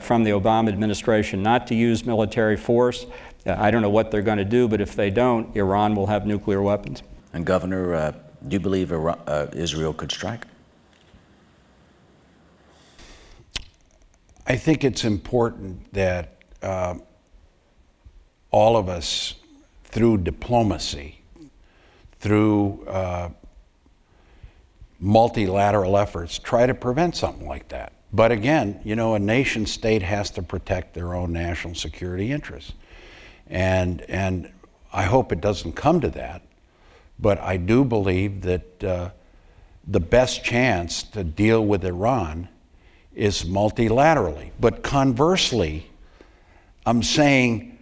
from the Obama administration not to use military force. I don't know what they're going to do, but if they don't, Iran will have nuclear weapons. And Governor, do you believe Israel could strike? I think it's important that all of us, through diplomacy, through multilateral efforts, try to prevent something like that. But again, you know, a nation state has to protect their own national security interests. And I hope it doesn't come to that, but I do believe that the best chance to deal with Iran is multilaterally. But conversely, I'm saying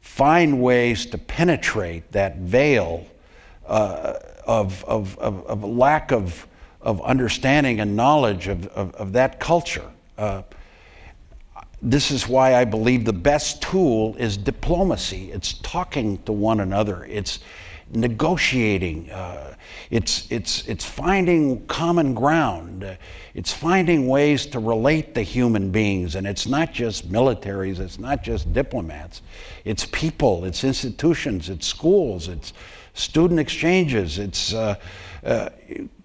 find ways to penetrate that veil of lack of understanding and knowledge of that culture. This is why I believe the best tool is diplomacy. It's talking to one another. It's negotiating. It's finding common ground. It's finding ways to relate to human beings. And it's not just militaries. It's not just diplomats. It's people. It's institutions. It's schools. It's student exchanges. It's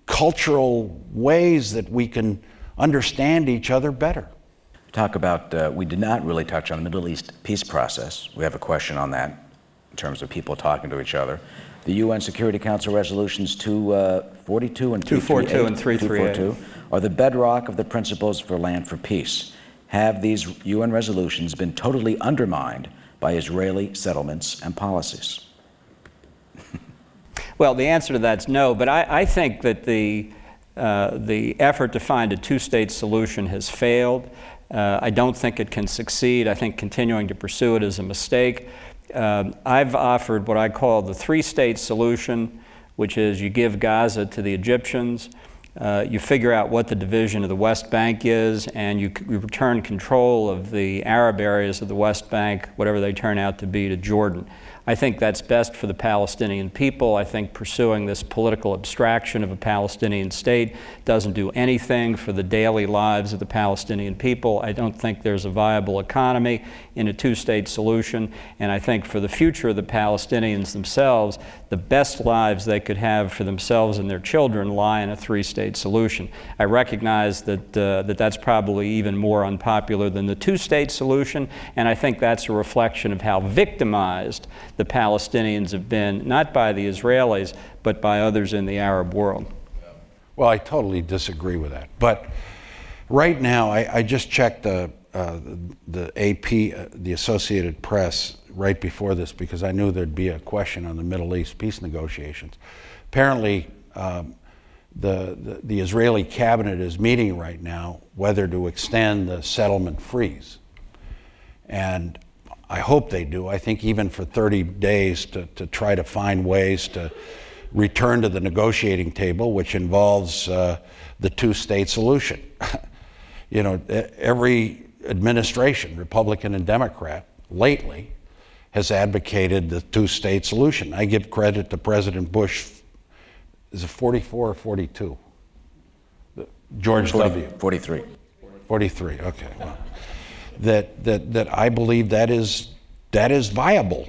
cultural ways that we can understand each other better. Talk about, we did not really touch on the Middle East peace process. We have a question on that in terms of people talking to each other. The UN Security Council resolutions 242 and 242 and 338 are the bedrock of the principles for land for peace. Have these UN resolutions been totally undermined by Israeli settlements and policies? Well, the answer to that's no, but I think that the effort to find a two-state solution has failed. I don't think it can succeed. I think continuing to pursue it is a mistake. I've offered what I call the three-state solution, which is you give Gaza to the Egyptians, you figure out what the division of the West Bank is, and you return control of the Arab areas of the West Bank, whatever they turn out to be, to Jordan. I think that's best for the Palestinian people. I think pursuing this political abstraction of a Palestinian state doesn't do anything for the daily lives of the Palestinian people. I don't think there's a viable economy in a two-state solution. And I think for the future of the Palestinians themselves, the best lives they could have for themselves and their children lie in a three-state solution. I recognize that that's probably even more unpopular than the two-state solution, and I think that's a reflection of how victimized the Palestinians have been, not by the Israelis, but by others in the Arab world. Well, I totally disagree with that. But right now, I just checked the AP, the Associated Press, right before this because I knew there'd be a question on the Middle East peace negotiations. Apparently, the Israeli cabinet is meeting right now whether to extend the settlement freeze. And I hope they do. I think even for 30 days to try to find ways to return to the negotiating table, which involves the two-state solution. You know, every administration, Republican and Democrat, lately has advocated the two-state solution. I give credit to President Bush. Is it 44 or 42? George W. 43. 43, okay. Well, that I believe that is viable.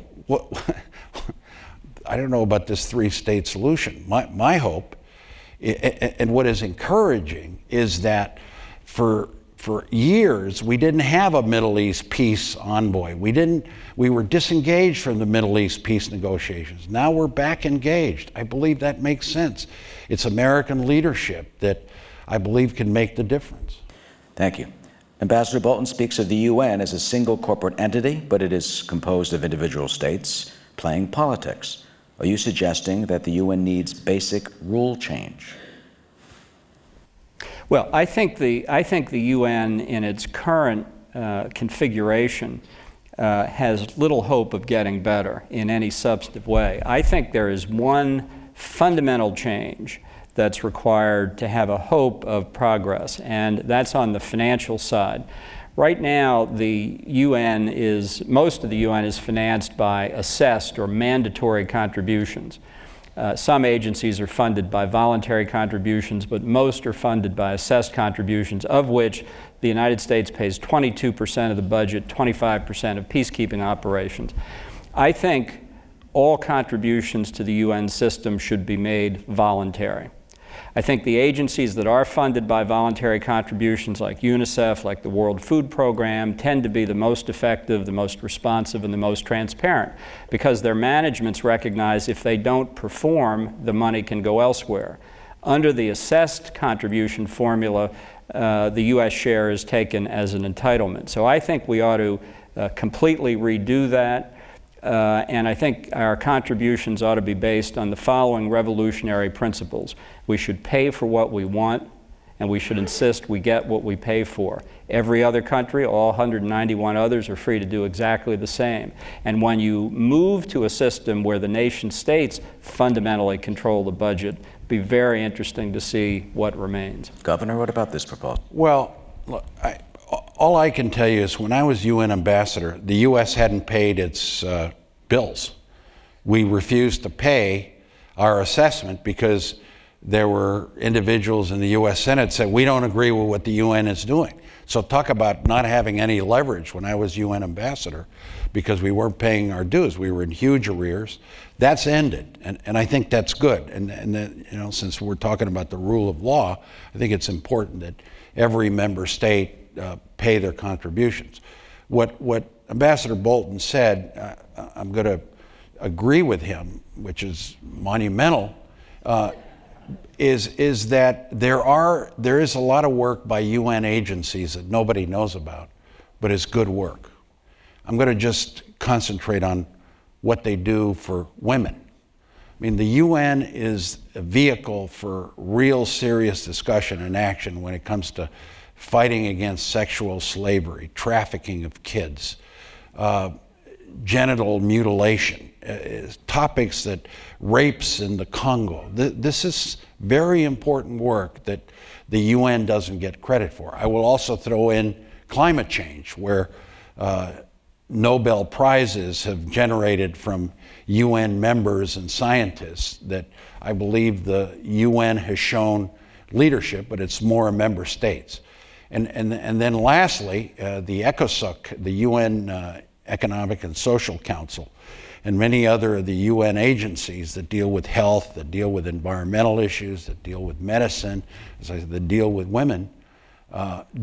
I don't know about this three-state solution. My hope, and what is encouraging, is that for years we didn't have a Middle East peace envoy. We were disengaged from the Middle East peace negotiations. Now we're back engaged. I believe that makes sense. It's American leadership that I believe can make the difference. Thank you. Ambassador Bolton speaks of the UN as a single corporate entity, but it is composed of individual states playing politics. Are you suggesting that the UN needs basic rule change? Well, I think the UN in its current configuration has little hope of getting better in any substantive way. I think there is one fundamental change that's required to have a hope of progress, and that's on the financial side. Right now, most of the UN is financed by assessed or mandatory contributions. Some agencies are funded by voluntary contributions, but most are funded by assessed contributions, of which the United States pays 22% of the budget, 25% of peacekeeping operations. I think all contributions to the UN system should be made voluntary. I think the agencies that are funded by voluntary contributions, like UNICEF, like the World Food Program, tend to be the most effective, the most responsive, and the most transparent, because their managements recognize if they don't perform, the money can go elsewhere. Under the assessed contribution formula, the U.S. share is taken as an entitlement. So I think we ought to completely redo that. And I think our contributions ought to be based on the following revolutionary principles. We should pay for what we want, and we should insist we get what we pay for. Every other country, all 191 others, are free to do exactly the same. And when you move to a system where the nation states fundamentally control the budget, it'd be very interesting to see what remains. Governor, what about this proposal? Well, look, all I can tell you is when I was UN ambassador, the U.S. hadn't paid its bills. We refused to pay our assessment because there were individuals in the U.S. Senate said, we don't agree with what the UN is doing. So talk about not having any leverage when I was UN ambassador because we weren't paying our dues. We were in huge arrears. That's ended, and I think that's good. And you know, since we're talking about the rule of law, I think it's important that every member state pay their contributions. What Ambassador Bolton said, I'm going to agree with him, which is monumental, is that there is a lot of work by UN agencies that nobody knows about, but it's good work. I'm going to just concentrate on what they do for women. I mean, the UN is a vehicle for real serious discussion and action when it comes to fighting against sexual slavery, trafficking of kids, genital mutilation, topics that rapes in the Congo. This is very important work that the UN doesn't get credit for. I will also throw in climate change, where Nobel Prizes have generated from UN members and scientists that I believe the UN has shown leadership, but it's more member states. And then lastly, the ECOSOC, the UN Economic and Social Council, and many other of the UN agencies that deal with health, that deal with environmental issues, that deal with medicine, as I said, that deal with women,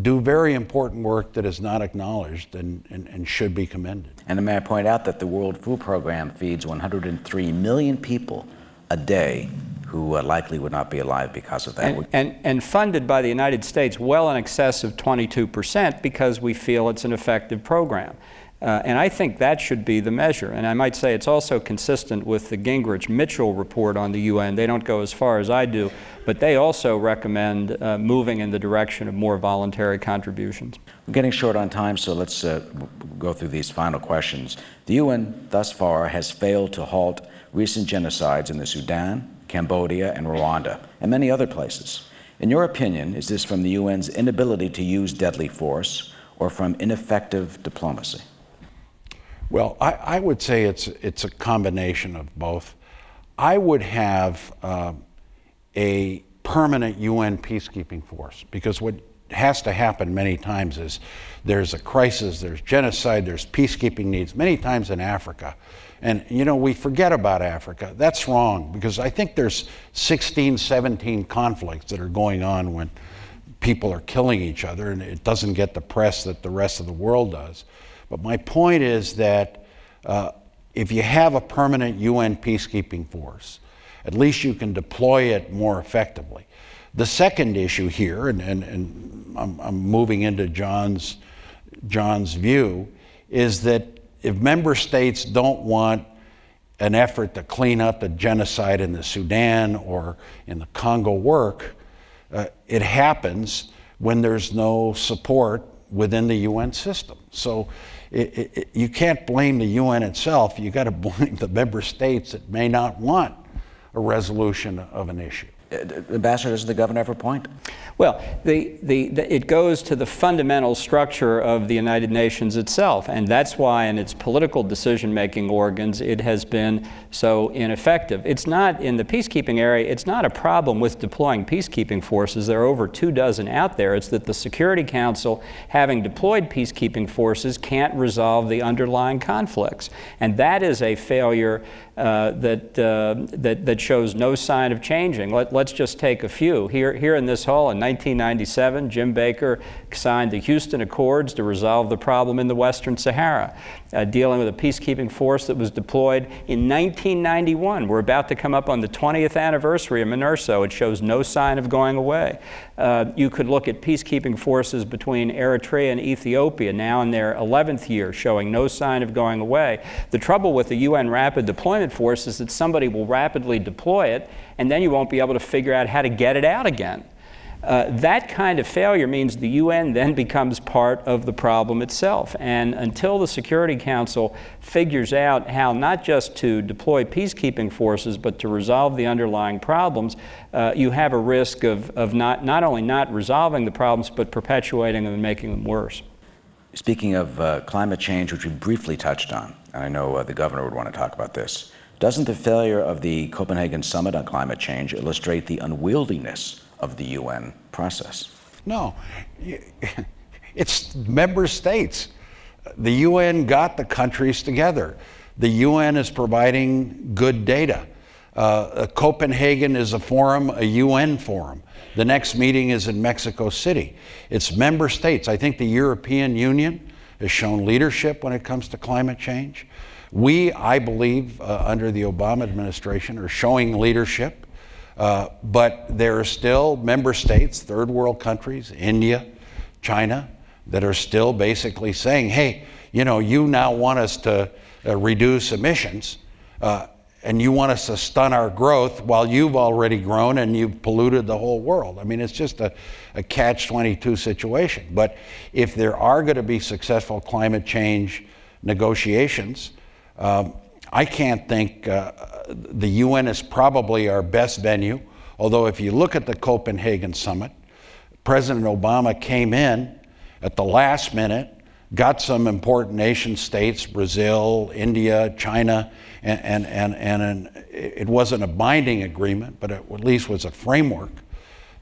do very important work that is not acknowledged and should be commended. And may I point out that the World Food Program feeds 103 million people a day who likely would not be alive because of that. And funded by the United States well in excess of 22% because we feel it's an effective program. And I think that should be the measure. And I might say it's also consistent with the Gingrich-Mitchell report on the UN. They don't go as far as I do, but they also recommend moving in the direction of more voluntary contributions. We're getting short on time, so let's go through these final questions. The UN thus far has failed to halt recent genocides in the Sudan, Cambodia, and Rwanda, and many other places. In your opinion, is this from the UN's inability to use deadly force or from ineffective diplomacy? Well, I would say it's a combination of both. I would have a permanent UN peacekeeping force, because what has to happen many times is there's a crisis, there's genocide, there's peacekeeping needs, many times in Africa. And, you know, we forget about Africa. That's wrong, because I think there's 16, 17 conflicts that are going on when people are killing each other, and it doesn't get the press that the rest of the world does. But my point is that if you have a permanent UN peacekeeping force, at least you can deploy it more effectively. The second issue here, and I'm moving into John's view, is that if member states don't want an effort to clean up the genocide in the Sudan or in the Congo work, it happens when there's no support within the UN system. So you can't blame the UN itself. You got to blame the member states that may not want a resolution of an issue. Ambassador, does the governor have a point? Well, it goes to the fundamental structure of the United Nations itself, and that's why in its political decision-making organs it has been so ineffective. It's not, in the peacekeeping area, it's not a problem with deploying peacekeeping forces. There are over 24 out there. It's that the Security Council, having deployed peacekeeping forces, can't resolve the underlying conflicts. And that is a failure that shows no sign of changing. let's just take a few. Here in this hall in 1997, Jim Baker signed the Houston Accords to resolve the problem in the Western Sahara, dealing with a peacekeeping force that was deployed in 1991. We're about to come up on the 20th anniversary of MINURSO. It shows no sign of going away. You could look at peacekeeping forces between Eritrea and Ethiopia, now in their 11th year, showing no sign of going away. The trouble with the UN Rapid Deployment Force is that somebody will rapidly deploy it, and then you won't be able to figure out how to get it out again. That kind of failure means the UN then becomes part of the problem itself. And until the Security Council figures out how not just to deploy peacekeeping forces, but to resolve the underlying problems, you have a risk of not only not resolving the problems, but perpetuating them and making them worse. Speaking of climate change, which we briefly touched on, and I know the governor would want to talk about this, doesn't the failure of the Copenhagen Summit on climate change illustrate the unwieldiness of the UN process? No, it's member states. The UN got the countries together. The UN is providing good data. Copenhagen is a forum, a UN forum. The next meeting is in Mexico City. It's member states. I think the European Union has shown leadership when it comes to climate change. We, I believe, under the Obama administration, are showing leadership. But there are still member states, third world countries, India, China, that are still basically saying, hey, you know, you now want us to reduce emissions, and you want us to stun our growth while you've already grown and you've polluted the whole world. I mean, it's just a catch-22 situation. But if there are going to be successful climate change negotiations, I can't think the UN is probably our best venue, although if you look at the Copenhagen Summit, President Obama came in at the last minute, got some important nation states, Brazil, India, China, and it wasn't a binding agreement, but it at least was a framework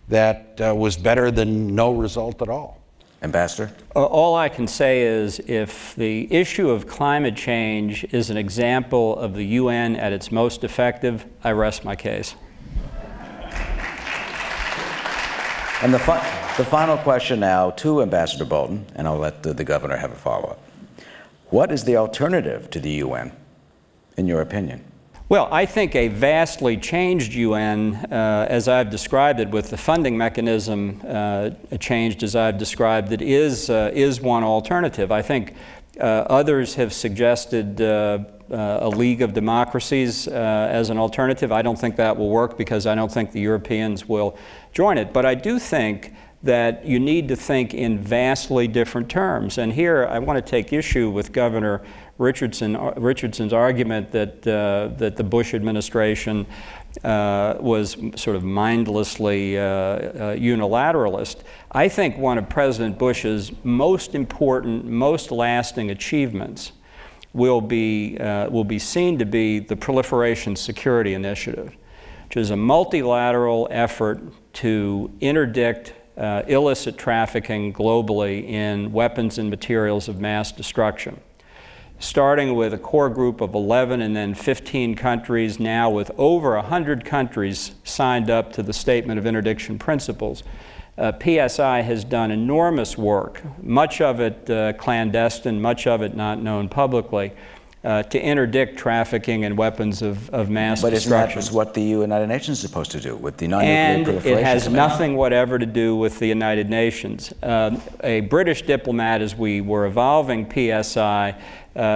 that was better than no result at all. Ambassador? All I can say is if the issue of climate change is an example of the UN at its most effective, I rest my case. And the final question now to Ambassador Bolton, and I'll let the governor have a follow-up. What is the alternative to the UN, in your opinion? Well, I think a vastly changed UN, as I've described it, with the funding mechanism changed as I've described it, is one alternative. I think others have suggested a League of Democracies as an alternative. I don't think that will work because I don't think the Europeans will join it. But I do think that you need to think in vastly different terms. And here I want to take issue with Governor Richardson's argument that the Bush administration was sort of mindlessly unilateralist. I think one of President Bush's most important, most lasting achievements will be seen to be the Proliferation Security Initiative, which is a multilateral effort to interdict illicit trafficking globally in weapons and materials of mass destruction. Starting with a core group of 11 and then 15 countries, now with over 100 countries signed up to the Statement of Interdiction Principles. PSI has done enormous work, much of it clandestine, much of it not known publicly, to interdict trafficking and weapons of mass destruction. But isn't that just what the United Nations is supposed to do with the non-nuclear proliferation? And it has nothing whatever to do with the United Nations. A British diplomat, as we were evolving PSI,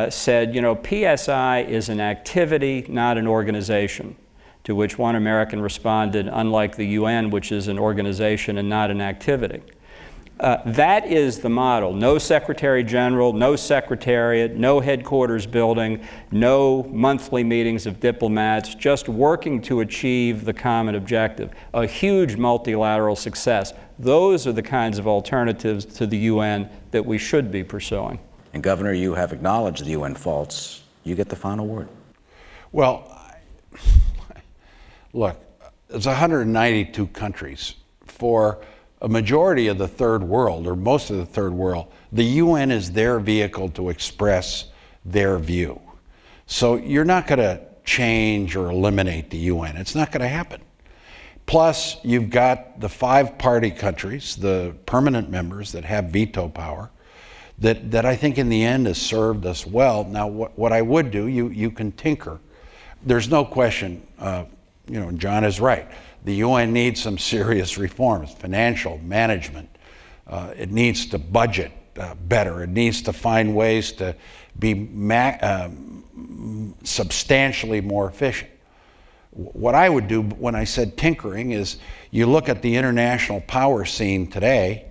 said, you know, PSI is an activity, not an organization. To which one American responded, unlike the UN, which is an organization and not an activity. That is the model. No Secretary General, no Secretariat, no headquarters building, no monthly meetings of diplomats, just working to achieve the common objective. A huge multilateral success. Those are the kinds of alternatives to the UN that we should be pursuing. And Governor, you have acknowledged the UN faults. You get the final word. Well, look, there's 192 countries. For a majority of the third world, or most of the third world, the UN is their vehicle to express their view. So you're not going to change or eliminate the UN. It's not going to happen. Plus, you've got the 5 party countries, the permanent members that have veto power, that I think in the end has served us well. Now, what I would do, you can tinker. There's no question, you know, John is right. The UN needs some serious reforms, financial, management. It needs to budget better. It needs to find ways to be substantially more efficient. What I would do when I said tinkering is you look at the international power scene today,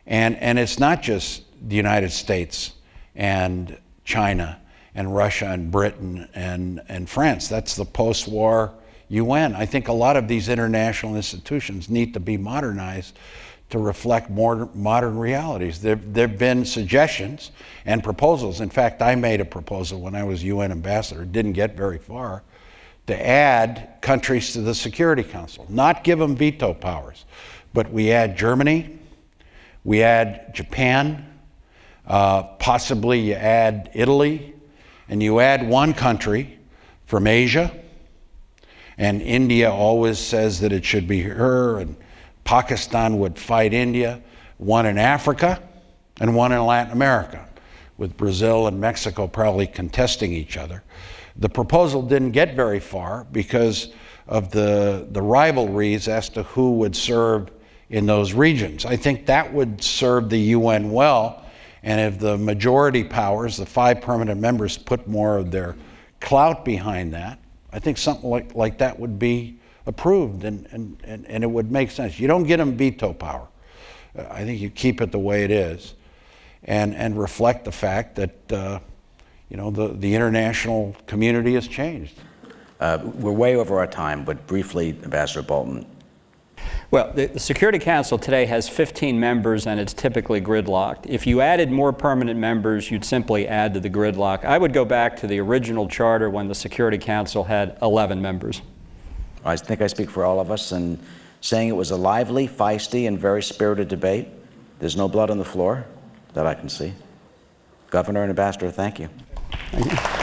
and it's not just the United States and China and Russia and Britain and France. That's the post-war UN. I think a lot of these international institutions need to be modernized to reflect more modern realities. There have been suggestions and proposals. In fact, I made a proposal when I was UN ambassador, didn't get very far, to add countries to the Security Council, not give them veto powers, but we add Germany, we add Japan, possibly you add Italy, and you add one country from Asia, and India always says that it should be her, and Pakistan would fight India, one in Africa and one in Latin America, with Brazil and Mexico probably contesting each other. The proposal didn't get very far because of the rivalries as to who would serve in those regions. I think that would serve the UN well, and if the majority powers, the 5 permanent members, put more of their clout behind that, I think something like that would be approved, and it would make sense. You don't get them veto power. I think you keep it the way it is, and reflect the fact that you know, the international community has changed. We're way over our time, but briefly, Ambassador Bolton. Well, the Security Council today has 15 members, and it's typically gridlocked. If you added more permanent members, you'd simply add to the gridlock. I would go back to the original charter when the Security Council had 11 members. I think I speak for all of us in saying it was a lively, feisty, and very spirited debate. There's no blood on the floor that I can see. Governor and Ambassador, thank you. Thank you.